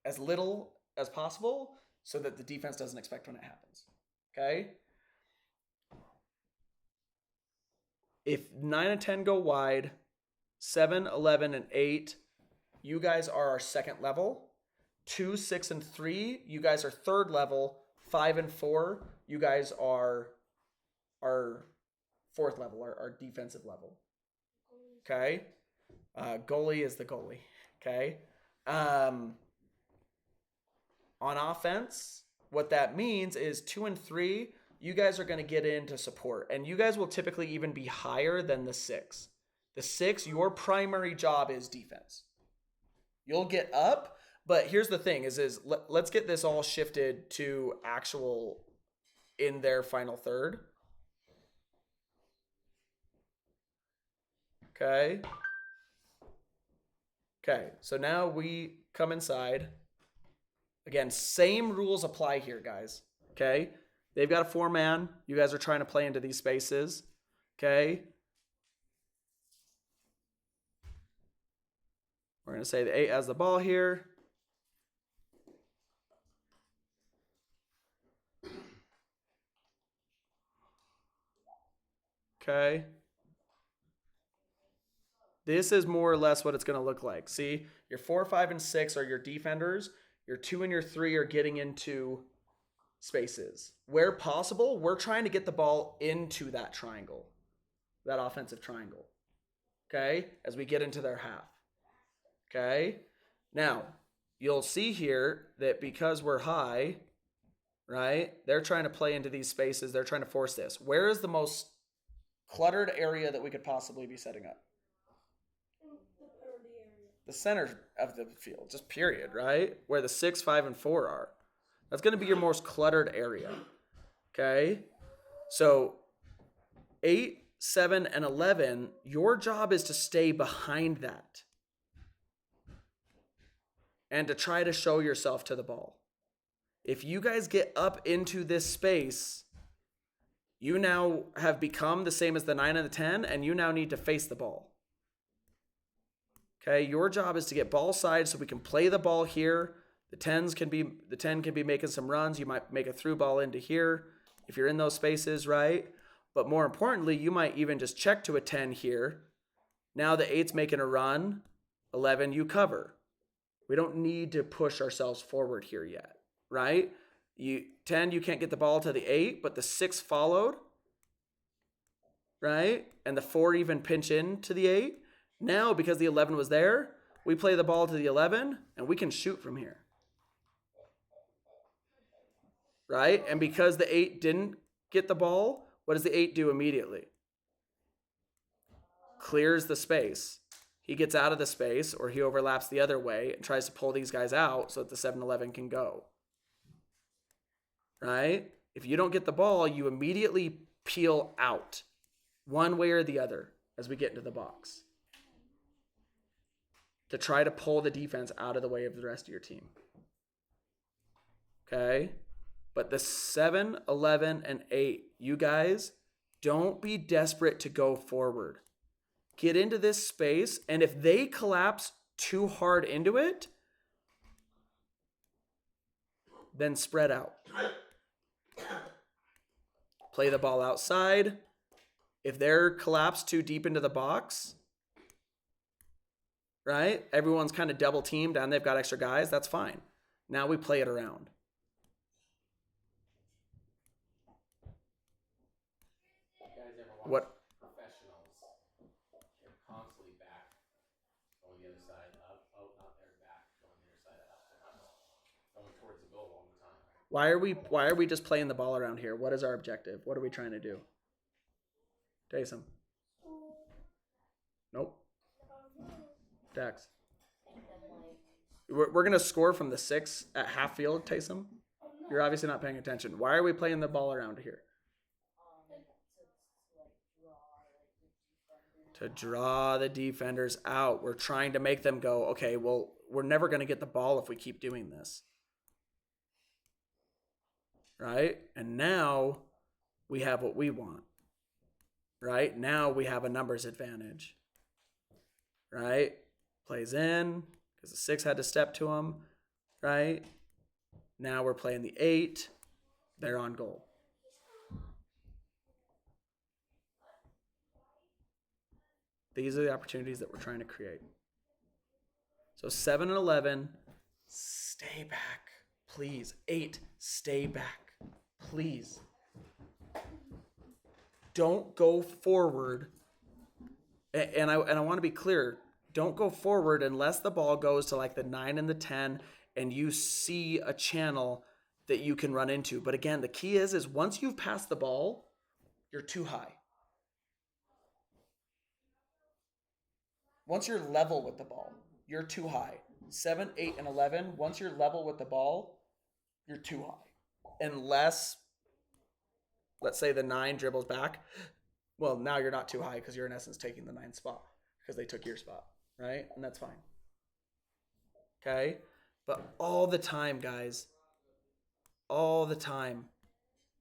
as little as possible so that the defense doesn't expect when it happens. Okay? If 9 and 10 go wide, 7, 11, and 8, you guys are our second level. 2, 6, and 3, you guys are third level. 5 and 4, you guys are our fourth level, our defensive level. Okay? Goalie is the goalie. Okay? On offense, what that means is 2 and 3, you guys are going to get into support. And you guys will typically even be higher than the 6. The 6, your primary job is defense. You'll get up, but here's the thing let's get this all shifted to actual in their final third. Okay. Okay, so now we come inside. Again, same rules apply here, guys. Okay? They've got a 4-man. You guys are trying to play into these spaces. Okay? We're going to say the 8 has the ball here. Okay? This is more or less what it's going to look like. See, your 4, 5, and 6 are your defenders. Your 2 and your 3 are getting into spaces. Where possible, we're trying to get the ball into that triangle, that offensive triangle. Okay? As we get into their half. Okay? Now, you'll see here that because we're high, right, they're trying to play into these spaces. They're trying to force this. Where is the most cluttered area that we could possibly be setting up? The center of the field, just period, right? Where the 6, 5, and 4 are. That's going to be your most cluttered area. Okay? So 8, 7, and 11, your job is to stay behind that and to try to show yourself to the ball. If you guys get up into this space, you now have become the same as the 9 and the 10, and you now need to face the ball. Okay, your job is to get ball side so we can play the ball here. The 10 can be making some runs. You might make a through ball into here if you're in those spaces, right? But more importantly, you might even just check to a 10 here. Now the 8's making a run. 11, you cover. We don't need to push ourselves forward here yet, right? 10, you can't get the ball to the 8, but the 6 followed, right? And the 4 even pinch in to the 8. Now, because the 11 was there, we play the ball to the 11, and we can shoot from here. Right? And because the 8 didn't get the ball, what does the 8 do immediately? Clears the space. He gets out of the space, or he overlaps the other way and tries to pull these guys out so that the 7-11 can go. Right? If you don't get the ball, you immediately peel out one way or the other as we get into the box to try to pull the defense out of the way of the rest of your team. Okay? But the 7, 11, and 8, you guys, don't be desperate to go forward. Get into this space, and if they collapse too hard into it, then spread out. Play the ball outside. If they're collapsed too deep into the box, right? Everyone's kind of double teamed and they've got extra guys. That's fine. Now we play it around. You guys ever watch What? professionals? They're constantly back, going the other side, up, oh, not there, back, going the other side, up, going towards the goal all the time. Why are we just playing the ball around here? What is our objective? What are we trying to do? Taysom. Nope. Dax. We're going to score from the 6 at half field, Taysom. You're obviously not paying attention. Why are we playing the ball around here? To draw the defenders out. We're trying to make them go, okay, well, we're never going to get the ball if we keep doing this. Right? And now we have what we want. Right? Now we have a numbers advantage. Right? Plays in because the 6 had to step to him. Right? Now we're playing the 8. They're on goal. These are the opportunities that we're trying to create. So 7 and 11, stay back. Please. 8, stay back. please don't go forward. And I want to be clear, don't go forward unless the ball goes to like the 9 and the 10 and you see a channel that you can run into. But again, the key is once you've passed the ball, you're too high. Once you're level with the ball, you're too high. 7, 8, and 11, once you're level with the ball, you're too high. Unless, let's say the 9 dribbles back. Well, now you're not too high because you're in essence taking the 9 spot because they took your spot, right? And that's fine. Okay? But all the time, guys, all the time,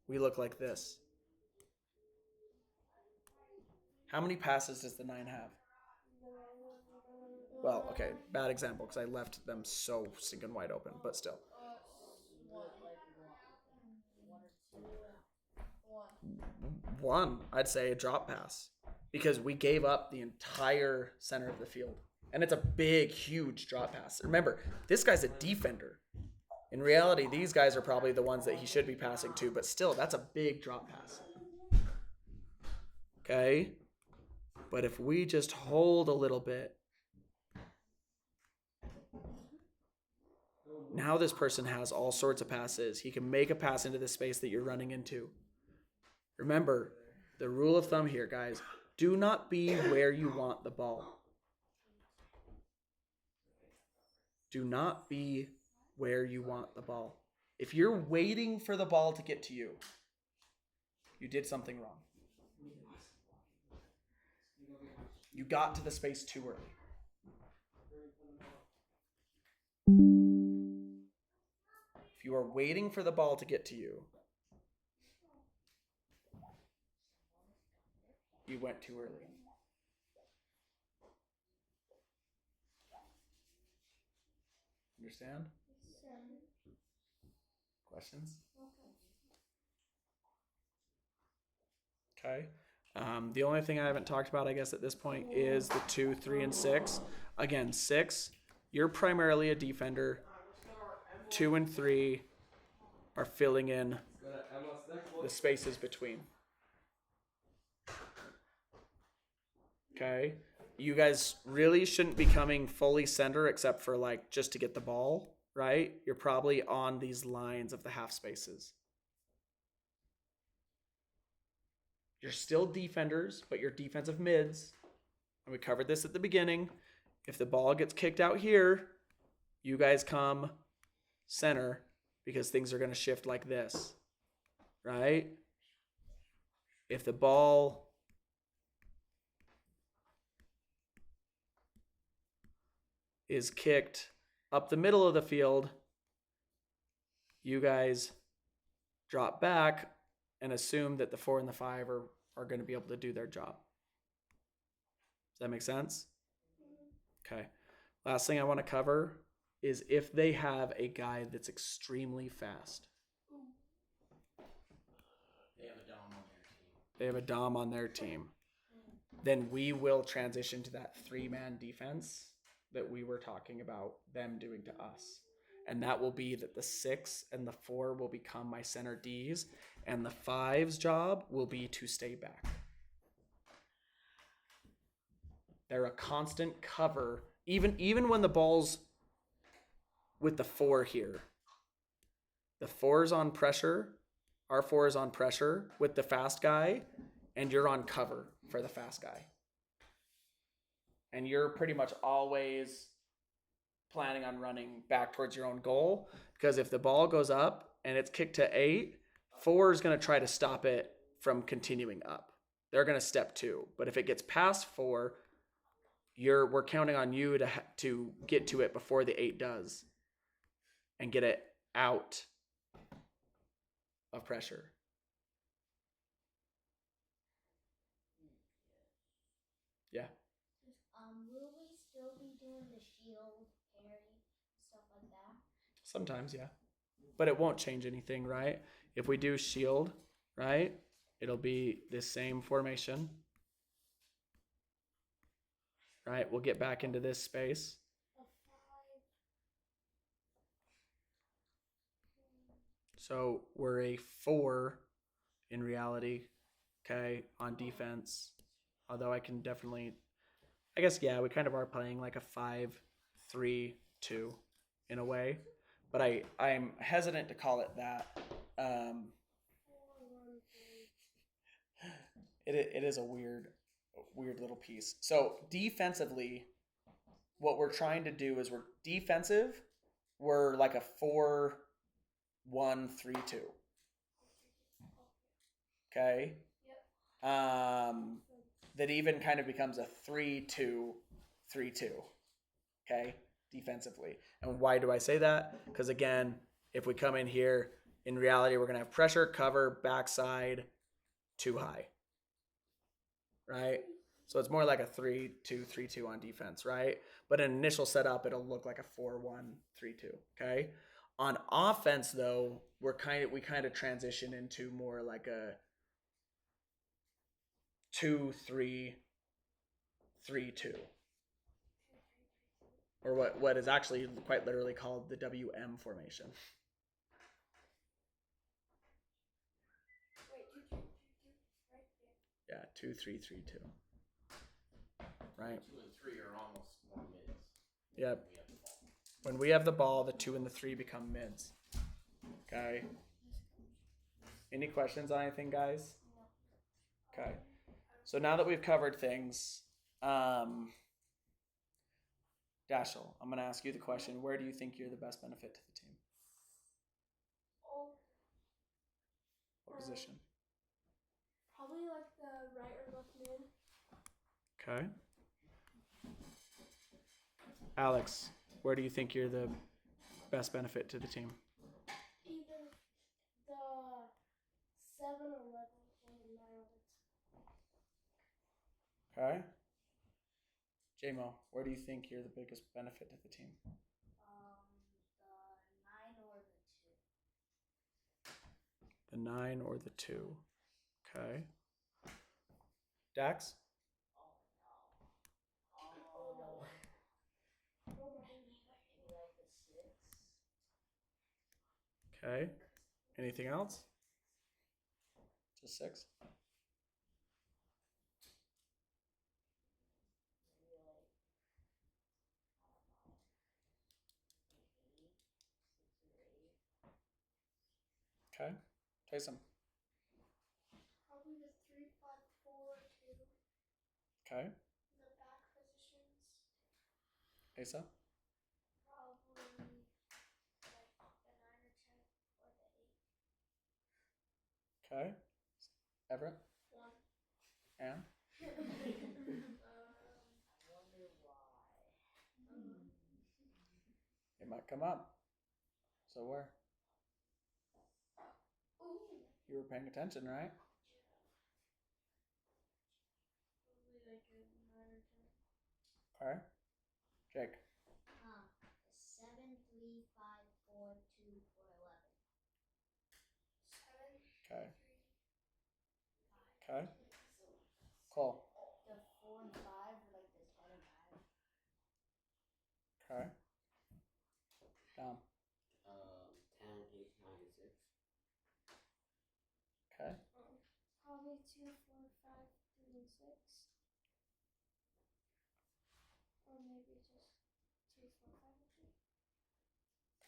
we look like this. How many passes does the 9 have? Well, okay, bad example because I left them so stinking wide open, but still. One, I'd say a drop pass because we gave up the entire center of the field. And it's a big, huge drop pass. Remember, this guy's a defender. In reality, these guys are probably the ones that he should be passing to, but still, that's a big drop pass. Okay? But if we just hold a little bit, now this person has all sorts of passes. He can make a pass into the space that you're running into. Remember, the rule of thumb here, guys, do not be where you want the ball. Do not be where you want the ball. If you're waiting for the ball to get to you, you did something wrong. You got to the space too early. If you are waiting for the ball to get to you, you went too early. Understand? Questions? Okay. The only thing I haven't talked about, I guess, at this point is the 2, 3, and 6. Again, 6, you're primarily a defender. 2 and 3 are filling in the spaces between. Okay. You guys really shouldn't be coming fully center except for like just to get the ball, right? You're probably on these lines of the half spaces. You're still defenders, but you're defensive mids. And we covered this at the beginning. If the ball gets kicked out here, you guys come center because things are going to shift like this, right? If the ball is kicked up the middle of the field, you guys drop back and assume that the 4 and the 5 are going to be able to do their job. Does that make sense? Okay. Last thing I want to cover is if they have a guy that's extremely fast. They have a Dom on their team. They have a Dom on their team. Then we will transition to that 3-man defense that we were talking about them doing to us. And that will be that the 6 and the 4 will become my center Ds, and the 5's job will be to stay back. They're a constant cover, even when the ball's with the 4 here. The 4's on pressure, our 4 is on pressure with the fast guy, and you're on cover for the fast guy. And you're pretty much always planning on running back towards your own goal, because if the ball goes up and it's kicked to 8, 4 is going to try to stop it from continuing up. They're going to step 2. But if it gets past 4, we're counting on you to get to it before the 8 does and get it out of pressure. Yeah. Will we still be doing the shield, parry, stuff like that? Sometimes, yeah. But it won't change anything, right? If we do shield, right, it'll be this same formation. Right? We'll get back into this space. So we're a 4 in reality, okay, on defense. Although I can definitely, I guess, yeah, we kind of are playing like a 5-3-2 in a way. But I'm hesitant to call it that. It is a weird little piece. So defensively, what we're trying to do is we're defensive. We're like a 4-1-3-2. Okay. That even kind of becomes a 3-2-3-2. Okay, defensively. And why do I say that? Because again, if we come in here, in reality, we're gonna have pressure, cover, backside, too high. Right? So it's more like a 3-2-3-2 on defense, right? But in initial setup, it'll look like a 4-1-3-2. Okay. On offense, though, we kind of transition into more like a 2-3-3-2, or what is actually quite literally called the WM formation. Yeah, 2-3-3-2. Right. 2 and 3 are almost more mids. Yep. When we have the ball, the 2 and the 3 become mids. Okay. Any questions on anything, guys? Okay. So now that we've covered things, Dashel, I'm going to ask you the question. Where do you think you're the best benefit to the team? What position? Probably like the right or left mid. Okay. Alex, where do you think you're the best benefit to the team? Either the 7-11 or the 9-11. Okay. J-Mo, where do you think you're the biggest benefit to the team? The 9 or the 2. The 9 or the 2. Okay. Dax? Okay. Anything else? Just 6? Okay. Taysom. Probably the 3-5-4-2. Okay. The back positions. Asa? Probably like the 9 or 10 or the 8. Okay. Everett? 1. Ann? I wonder why. It might come up. So where? Ooh. You were paying attention, right? Probably like a 9 or 10. Okay. Jake? The 7-3-5-4-2-4-11. 7. Okay. Okay. Cole? The 4 and 5, like the 10 and 9. Okay. Dom? 10, 8, 9, and 6. Okay. Probably 2, 4, 5, 3, and 6. Or maybe just 2, 4, 5, and 3.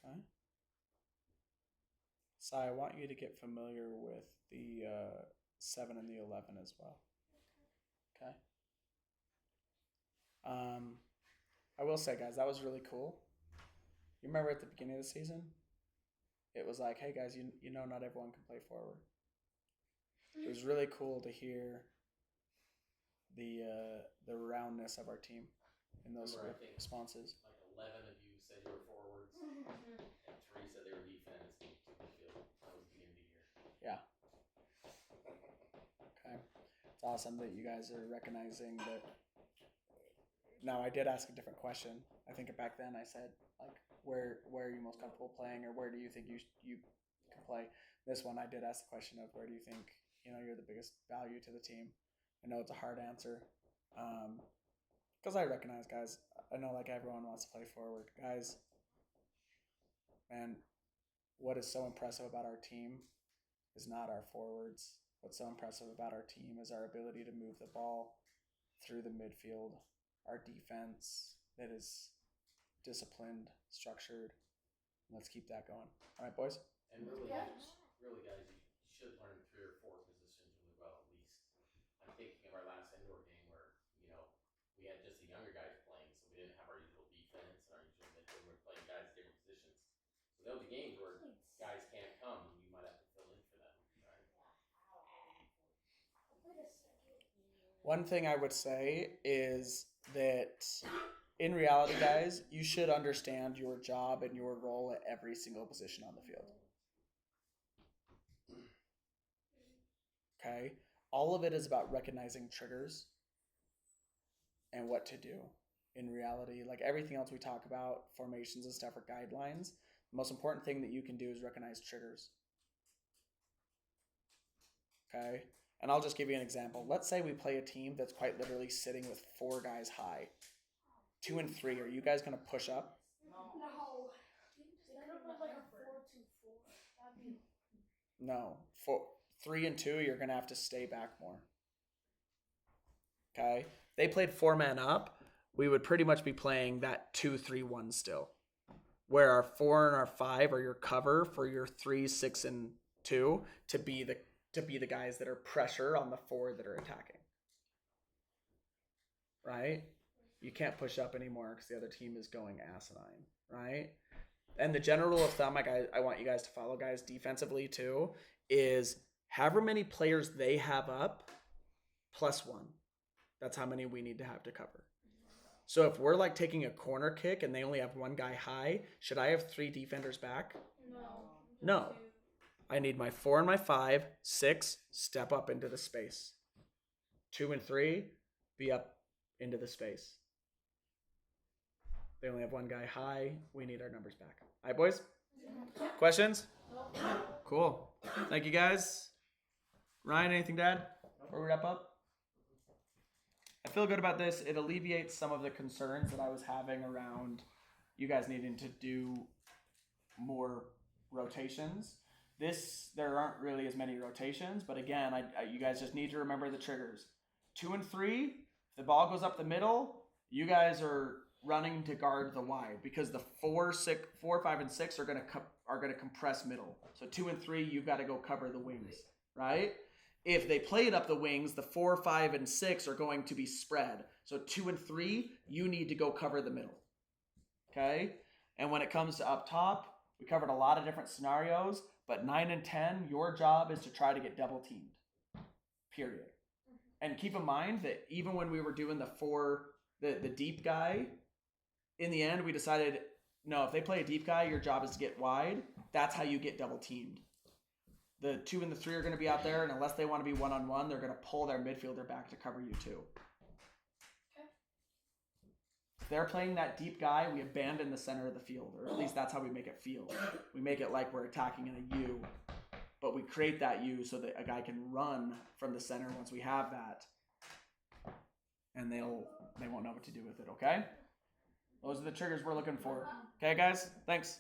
Okay. So I want you to get familiar with the 7 and the 11 as well. Okay. I will say, guys, that was really cool. You remember at the beginning of the season, it was like, hey guys, you know not everyone can play forward. It was really cool to hear the roundness of our team in those responses. Like 11 of you said you were forwards, and 3 said they were defense. And 2 midfield. That was the beginning of the year. Yeah. Okay. It's awesome that you guys are recognizing that. Now, I did ask a different question. I think back then I said, like, where are you most comfortable playing, or where do you think you can play? This one, I did ask the question of where do you think you're the biggest value to the team. I know it's a hard answer, because I recognize, guys. I know like everyone wants to play forward, guys. Man, what is so impressive about our team is not our forwards. What's so impressive about our team is our ability to move the ball through the midfield, our defense that is disciplined, structured. Let's keep that going. All right, boys? And really, guys, you should learn 3 or 4 positions really well at least. I'm thinking of our last indoor game where, we had just the younger guys playing, so we didn't have our usual defense and our usual midfield. We were playing guys in different positions. So there'll be games where guys can't come and you might have to fill in for them, right? One thing I would say is that in reality, guys, you should understand your job and your role at every single position on the field. Okay? All of it is about recognizing triggers and what to do. In reality, like everything else we talk about, formations and stuff or guidelines, the most important thing that you can do is recognize triggers. Okay? And I'll just give you an example. Let's say we play a team that's quite literally sitting with 4 guys high. 2 and 3. Are you guys going to push up? No. They could have been like a 4-2-4. That'd be. No. 3 and 2, you're going to have to stay back more. Okay? They played 4-man up. We would pretty much be playing that 2-3-1 still. Where our 4 and our 5 are your cover for your 3, 6, and 2 to be the guys that are pressure on the 4 that are attacking. Right? You can't push up anymore because the other team is going asinine, right? And the general rule of thumb I want you guys to follow, guys, defensively too, is however many players they have up plus 1. That's how many we need to have to cover. So if we're like taking a corner kick and they only have 1 guy high, should I have 3 defenders back? No. I need my 4 and my 5, 6, step up into the space. 2 and 3, be up into the space. They only have 1 guy high. We need our numbers back. All right, boys? Questions? Cool. Thank you, guys. Ryan, anything to add before we wrap up? I feel good about this. It alleviates some of the concerns that I was having around you guys needing to do more rotations. There aren't really as many rotations, but again, you guys just need to remember the triggers. 2 and 3, if the ball goes up the middle, you guys are running to guard the wide because the 4, 5, and 6 are gonna compress middle. So 2 and 3, you've got to go cover the wings, right? If they play it up the wings, the 4, 5, and 6 are going to be spread. So 2 and 3, you need to go cover the middle. Okay? And when it comes to up top, we covered a lot of different scenarios, but 9 and 10, your job is to try to get double teamed. Period. And keep in mind that even when we were doing the deep guy, in the end, we decided, no, if they play a deep guy, your job is to get wide. That's how you get double teamed. The 2 and the 3 are going to be out there, and unless they want to be one-on-one, they're going to pull their midfielder back to cover you too. Okay. If they're playing that deep guy, we abandon the center of the field, or at least that's how we make it feel. We make it like we're attacking in a U, but we create that U so that a guy can run from the center once we have that, and they won't know what to do with it, okay? Those are the triggers we're looking for. Okay, guys? Thanks.